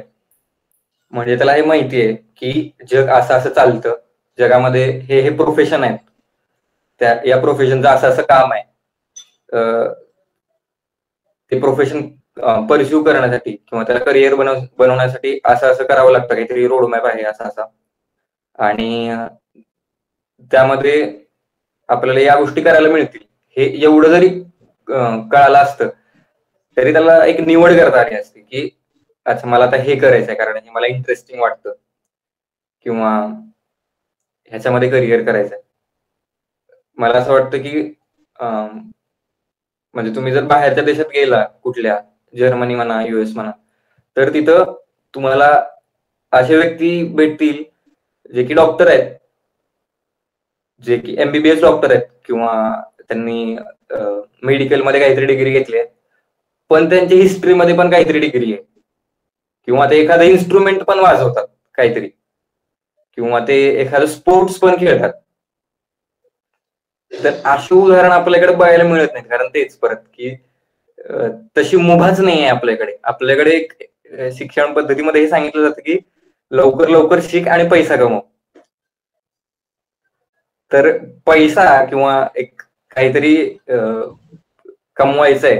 म्हणजे त्याला हे माहितीये की जग असं असं चालतं, जगामध्ये हे प्रोफेशन आहेत, या प्रोफेशनचं असं असं काम आहे, ते प्रोफेशन परस्यू करण्यासाठी किंवा त्याला करिअर बनवण्यासाठी असं असं करावं लागतं, काहीतरी रोडमॅप आहे असा असा. आणि त्यामध्ये आपल्याला या गोष्टी करायला मिळतील हे एवढं जरी कळालं असतं तरी त्याला एक निवड करता आली असते की अच्छा मला आता हे करायचंय कारण हे मला इंटरेस्टिंग वाटतं किंवा ह्याच्यामध्ये करिअर करायचं आहे. मला असं वाटतं की म्हणजे तुम्ही जर बाहेरच्या देशात गेला कुठल्या, जर्मनी म्हणा, US म्हणा, तर तिथं तुम्हाला असे व्यक्ती भेटतील जे की डॉक्टर आहेत, जे की MBBS डॉक्टर आहेत, किंवा त्यांनी मेडिकलमध्ये काहीतरी डिग्री घेतली आहे, पण त्यांची हिस्ट्रीमध्ये पण काहीतरी डिग्री आहे, किंवा ते एखादं इन्स्ट्रुमेंट पण वाजवतात काहीतरी, किंवा ते एखादं स्पोर्ट्स पण खेळतात. तर अशी उदाहरण आपल्याकडे बघायला मिळत नाहीत, कारण तेच परत की तशी मुभाच नाही आहे आपल्याकडे. आपल्याकडे एक शिक्षण पद्धतीमध्ये हे सांगितलं जातं की लवकर लवकर शिक आणि पैसा कमव. तर पैसा किंवा एक काहीतरी कमवायचं आहे,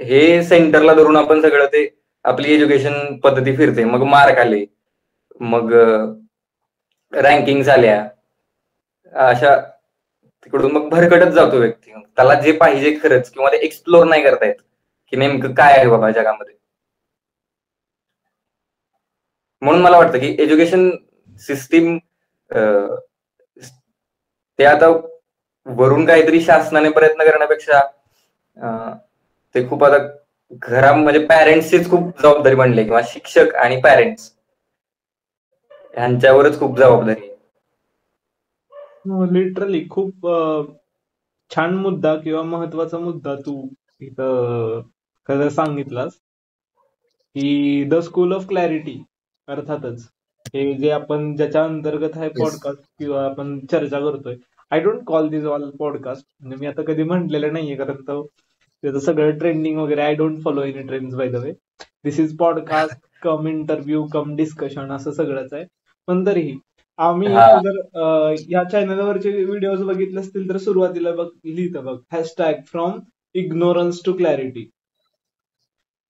हे सेंटरला धरून आपण सगळं ते आपली एज्युकेशन पद्धती फिरते. मग मार्क आले, मग रँकिंग झाल्या, अशा तिकडून मग भरकटत जातो व्यक्ती. त्याला जे पाहिजे खरंच, किंवा ते एक्सप्लोर नाही करता येत की नेमकं काय आहे बाबा जगामध्ये. म्हणून मला वाटतं की एज्युकेशन सिस्टीम ते आता वरून काहीतरी शासनाने प्रयत्न करण्यापेक्षा ते खूप आता म्हणजे पॅरेंट्सचीच खूप जबाबदारी बनली, किंवा शिक्षक आणि पॅरेंट्स यांच्यावरच खूप जबाबदारी आहे. लिटरली खूप छान मुद्दा किंवा महत्वाचा मुद्दा तू इथं खरं सांगितलास की द स्कूल ऑफ क्लॅरिटी. अर्थातच हे जे आपण ज्याच्या अंतर्गत आहे पॉडकास्ट किंवा आपण चर्चा करतोय, I don't call this all podcast. म्हणजे मी आता कधी म्हटलेलं नाहीये, कारण तो त्याचं सगळं ट्रेंडिंग वगैरे, I don't follow any trends by the way. This is podcast come interview come discussion असं सगळंच आहे. पण तरीही आम्ही जर या चॅनलवरचे व्हिडिओज बघितले असतील तर सुरुवातीला लिहितं बघ, hashtag from ignorance to clarity.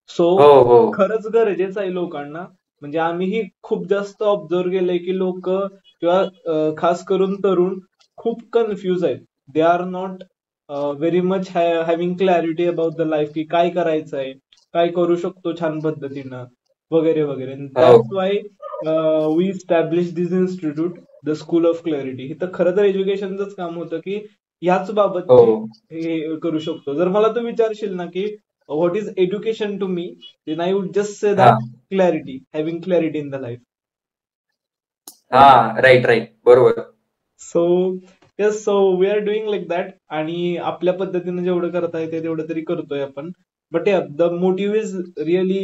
So खरंच गरजेचं आहे लोकांना. म्हणजे आम्हीही खूप जास्त ऑब्झर्व केलंय की लोक किंवा खास करून तरुण खूप कन्फ्युज आहेत. They are not very much having clarity about the life, की काय करायचं आहे, काय करू शकतो छान पद्धतीनं वगैरे वगैरे. That's why we establish this institute, the school of clarity. हे तर खरं तर एज्युकेशनच काम होतं की ह्याच बाबतची हे करू शकतो. जर मला तू विचारशील ना की what is education to me, then I would just say that clarity, having clarity in the life. Right बरोबर. So yes, so we are doing like that. आणि आपल्या पद्धतीने जेवढं करता येते तेवढं तरी करतोय आपण. But yeah, the motive is really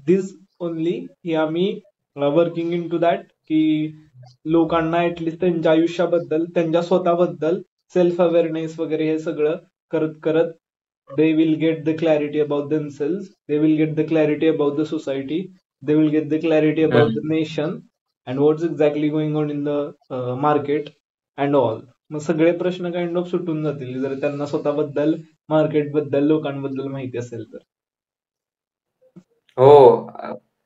this only, की आम्ही वर्किंग इन टू दॅट, की लोकांना ऍटलिस्ट त्यांच्या आयुष्याबद्दल, त्यांच्या स्वतःबद्दल सेल्फ अवेअरनेस वगैरे हे सगळं करत करत they will get the clarity about themselves, they will get the clarity about the society, they will get the clarity about the nation and what's exactly going on in the market and all. मग सगळे प्रश्न kind of सुटून जातील जर त्यांना स्वतःबद्दल, market बद्दल, लोकांबद्दल माहिती असेल तर. हो,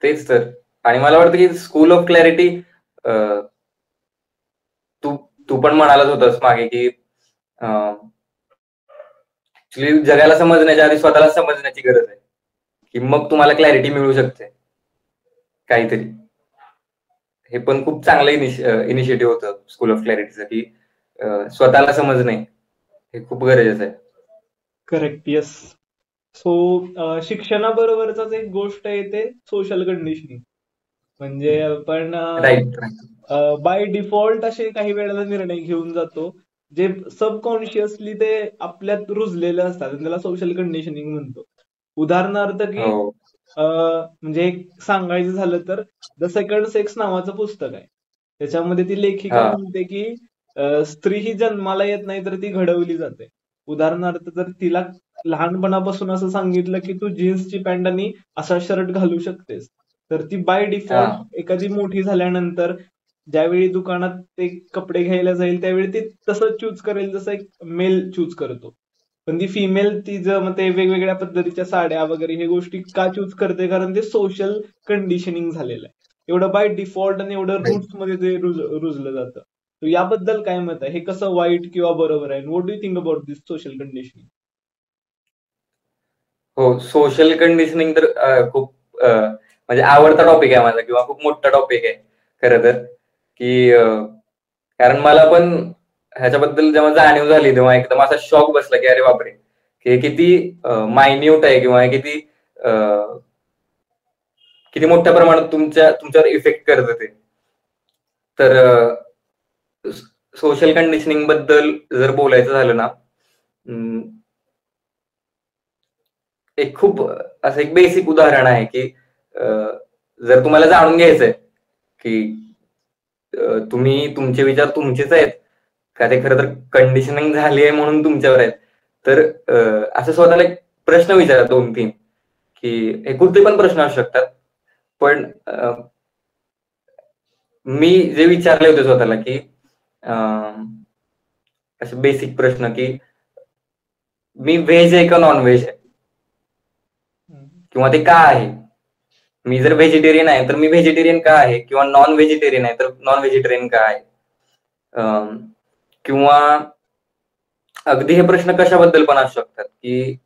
तेच तर. आणि मला वाटतं की स्कूल ऑफ क्लॅरिटी, तू पण म्हणालाच होतास मागे की ऍक्च्युली जगाला समजण्याच्या आधी स्वतःला समजण्याची गरज आहे, की मग तुम्हाला क्लॅरिटी मिळू शकते काहीतरी. हे पण खूप चांगलं इनिशिएटिव्ह होतं स्कूल ऑफ क्लॅरिटीचं, की स्वतःला समजणे हे खूप गरजेचं आहे. Correct, yes. सो शिक्षणाबरोबरच एक गोष्ट येते सोशल कंडिशनिंग. म्हणजे आपण बाय डिफॉल्ट असे काही वेळेला निर्णय घेऊन जातो जे सबकॉन्शियसली ते आपल्यात रुजलेले असतात, त्याला सोशल कंडिशनिंग म्हणतो. उदाहरणार्थ की म्हणजे एक सांगायचं झालं तर द सेकंड सेक्स नावाचं पुस्तक आहे. त्याच्यामध्ये ती लेखिका म्हणते की स्त्री ही जन्माला येत नाही तर ती घडवली जाते. उदाहरणार्थ जर तिला लहानपणापासून असं सांगितलं की तू जीन्सची पॅन्ट आणि असा शर्ट घालू शकतेस, तर ती बाय डिफॉल्ट एखादी मोठी झाल्यानंतर ज्यावेळी दुकानात ते कपडे घ्यायला जाईल त्यावेळी ती तसं चूज करेल जसं एक मेल चूज करतो. पण ती फिमेल ती मग ते वेगवेगळ्या पद्धतीच्या साड्या वगैरे हे गोष्टी का चूज करते, कारण ते सोशल कंडिशनिंग झालेलं आहे. एवढं बाय डिफॉल्ट आणि एवढं रूट्स मध्ये ते रुजलं जातं. याबद्दल काय मत आहे, हे कसं वाईट किंवा बरोबर आहे? What do you think about this social conditioning? हो, सोशल कंडिशनिंग तर खूप म्हणजे आवडता टॉपिक आहे माझा, किंवा खूप मोठा टॉपिक आहे खरं तर. की कारण मला पण ह्याच्याबद्दल जेव्हा जाणीव झाली तेव्हा एकदम असा शॉक बसला की अरे बापरे, की हे किती मायन्यूट आहे किंवा हे किती किती मोठ्या प्रमाणात तुमच्यावर इफेक्ट करतं ते. तर सोशल कंडिशनिंग बद्दल जर बोलायचं झालं ना, एक खूप असं एक बेसिक उदाहरण आहे की जर तुम्हाला जाणून घ्यायचंय की तुम्ही तुमचे विचार तुमचेच आहेत का ते खरं तर कंडिशनिंग झाली आहे म्हणून तुमच्यावर आहेत, तर असं स्वतःला एक प्रश्न विचारा 2-3 की हे कुठले पण प्रश्न असू शकतात. पण मी जे विचारले होते स्वतःला की असे बेसिक प्रश्न की मी व्हेज आहे का नॉन व्हेज आहे किंवा ते का आहे. मी जर व्हेजिटेरियन आहे तर मी व्हेजिटेरियन का आहे किंवा नॉन व्हेजिटेरियन आहे तर नॉन व्हेजिटेरियन का आहे. किंवा अगदी हे प्रश्न कशाबद्दल पण असू शकतात की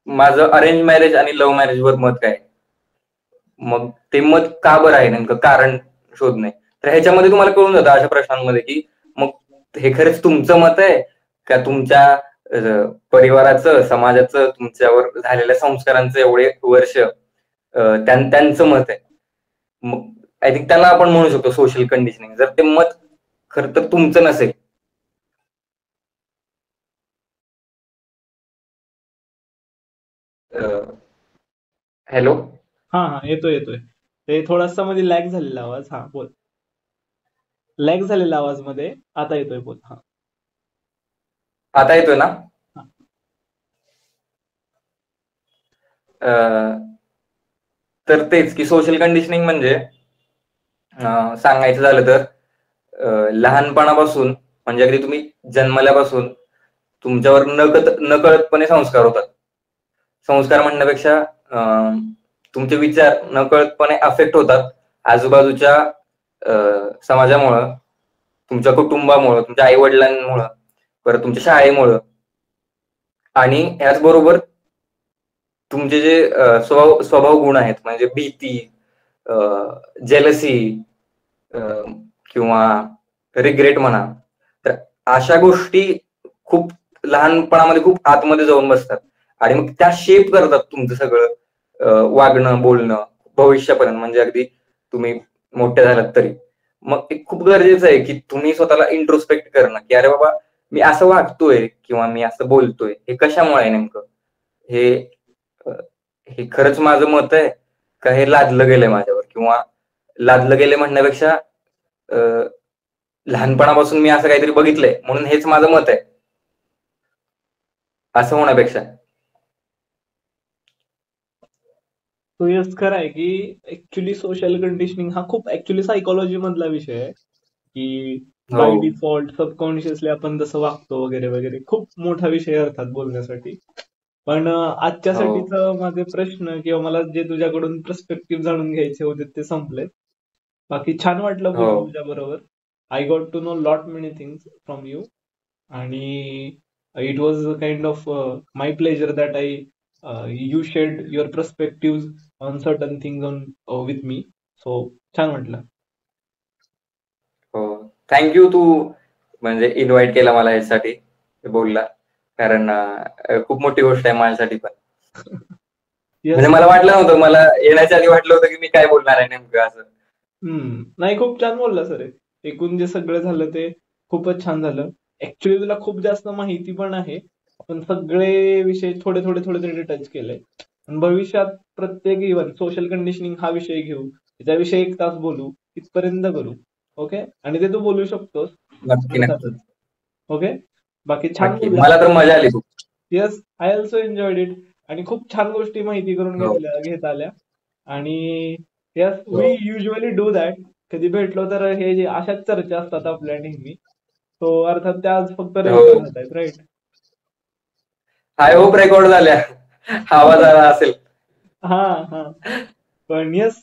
माझं अरेंज मॅरेज आणि लव्ह मॅरेज वर मत काय, मग ते मत का बरं आहे नेमकं कारण शोधणे. तर ह्याच्यामध्ये तुम्हाला कळून जातं अशा प्रश्नांमध्ये की मग हे खरंच तुमचं मत आहे का तुमच्या परिवाराचं, समाजाचं, तुमच्यावर झालेल्या संस्कारांचं एवढे वर्ष त्यांचं मत आहे. मग आय थिंक त्याला आपण म्हणू शकतो सोशल कंडिशनिंग. जर ते मत खरं तर तुमचं नसेल. हॅलो. हा येतोय. ते थोडासा मध्ये लॅग झालेला आवाज. हा बोल. लॅग झालेला आवाज मध्ये, आता येतोय बोल. हा आता येतोय ना. तर तेच की सोशल कंडिशनिंग म्हणजे सांगायचं झालं तर लहानपणापासून म्हणजे अगदी तुम्ही जन्मल्यापासून तुमच्यावर नकळतपणे संस्कार होतात. संस्कार म्हणण्यापेक्षा तुमचे विचार नकळतपणे अफेक्ट होतात आजूबाजूच्या समाजामुळं, तुमच्या कुटुंबामुळं, तुमच्या आई वडिलांमुळं, परत तुमच्या शाळेमुळं आणि याचबरोबर तुमचे जे स्वभाव गुण आहेत म्हणजे भीती, जेलसी किंवा रिग्रेट म्हणा, तर अशा गोष्टी खूप लहानपणामध्ये खूप आतमध्ये जाऊन बसतात आणि मग त्या शेप करतात तुमचं सगळं वागणं, बोलणं भविष्यापर्यंत. म्हणजे अगदी तुम्ही मोठे झालात तरी. मग ते खूप गरजेचं आहे की तुम्ही स्वतःला इंट्रोस्पेक्ट करणं की अरे बाबा मी असं वागतोय किंवा मी असं बोलतोय हे कशामुळे आहे नेमकं. हे खरंच माझं मत आहे का हे लादलं गेलंय माझ्यावर, किंवा लादलं गेले म्हणण्यापेक्षा लहानपणापासून मी असं काहीतरी बघितलंय म्हणून हेच माझं मत आहे असं होण्यापेक्षा. तो यस खरं आहे की ऍक्च्युली सोशल कंडिशनिंग हा खूप ऍक्च्युली सायकोलॉजी मधला विषय आहे की बाय हो. डिफॉल्ट सबकॉन्शियसली आपण जसं वागतो वगैरे वगैरे. खूप मोठा विषय अर्थात बोलण्यासाठी. पण हो. आजच्यासाठीचं माझे प्रश्न किंवा मला जे तुझ्याकडून पर्स्पेक्टिव्ह जाणून घ्यायचे होते ते संपले. बाकी छान वाटलं हो. बोलून तुझ्या बरोबर. I got to know lot many things from you आणि it was kind of my pleasure that I you shared your perspective on certain things on with me. So छान वाटलं. हो. थँक्यू तू म्हणजे इन्व्हाइट केला मला यासाठी बोलला, कारण खूप मोठी गोष्ट आहे माझ्यासाठी पण. म्हणजे येस. मला वाटलं नव्हतं, मला येण्याच्या आधी वाटलं होतं की मी काय बोलणार आहे नेमकं असं. नाही खूप छान बोलला सर. एकूण जे सगळं झालं ते खूपच छान झालं. ऍक्च्युली तुला खूप जास्त माहिती पण आहे. आपण सगळे विषय थोडे थोडे थोडे थोडे टच केले. भविष्यात प्रत्येक इव्हन सोशल कंडिशनिंग हा विषय घेऊ, त्याच्याविषयी 1 तास बोलू, इथपर्यंत करू. ओके. आणि ते तू बोलू शकतोस नक्की नक्की अर्थातच. ओके. बाकी छान नक्की. बोलला. मला तर मजा आली खूप. Yes, I also enjoyed it. आणि खूप छान गोष्टी माहिती करून हो. घेता आल्या. आणि येस, वी हो. Usually do that. कधी भेटलो तर हे जे अशाच चर्चा असतात आपल्या नेहमी. तो अर्थात त्या आज फक्त हो. रेकॉर्ड होत आहेत, राईट? आय होप रेकॉर्ड झाल्या. आवाज आला असेल. हा हा. पण yes,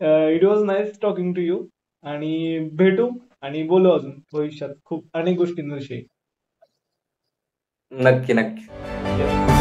it was nice talking to you. आणि भेटू आणि बोलू अजून भविष्यात खूप अनेक गोष्टींविषयी. नक्की नक्की. येस.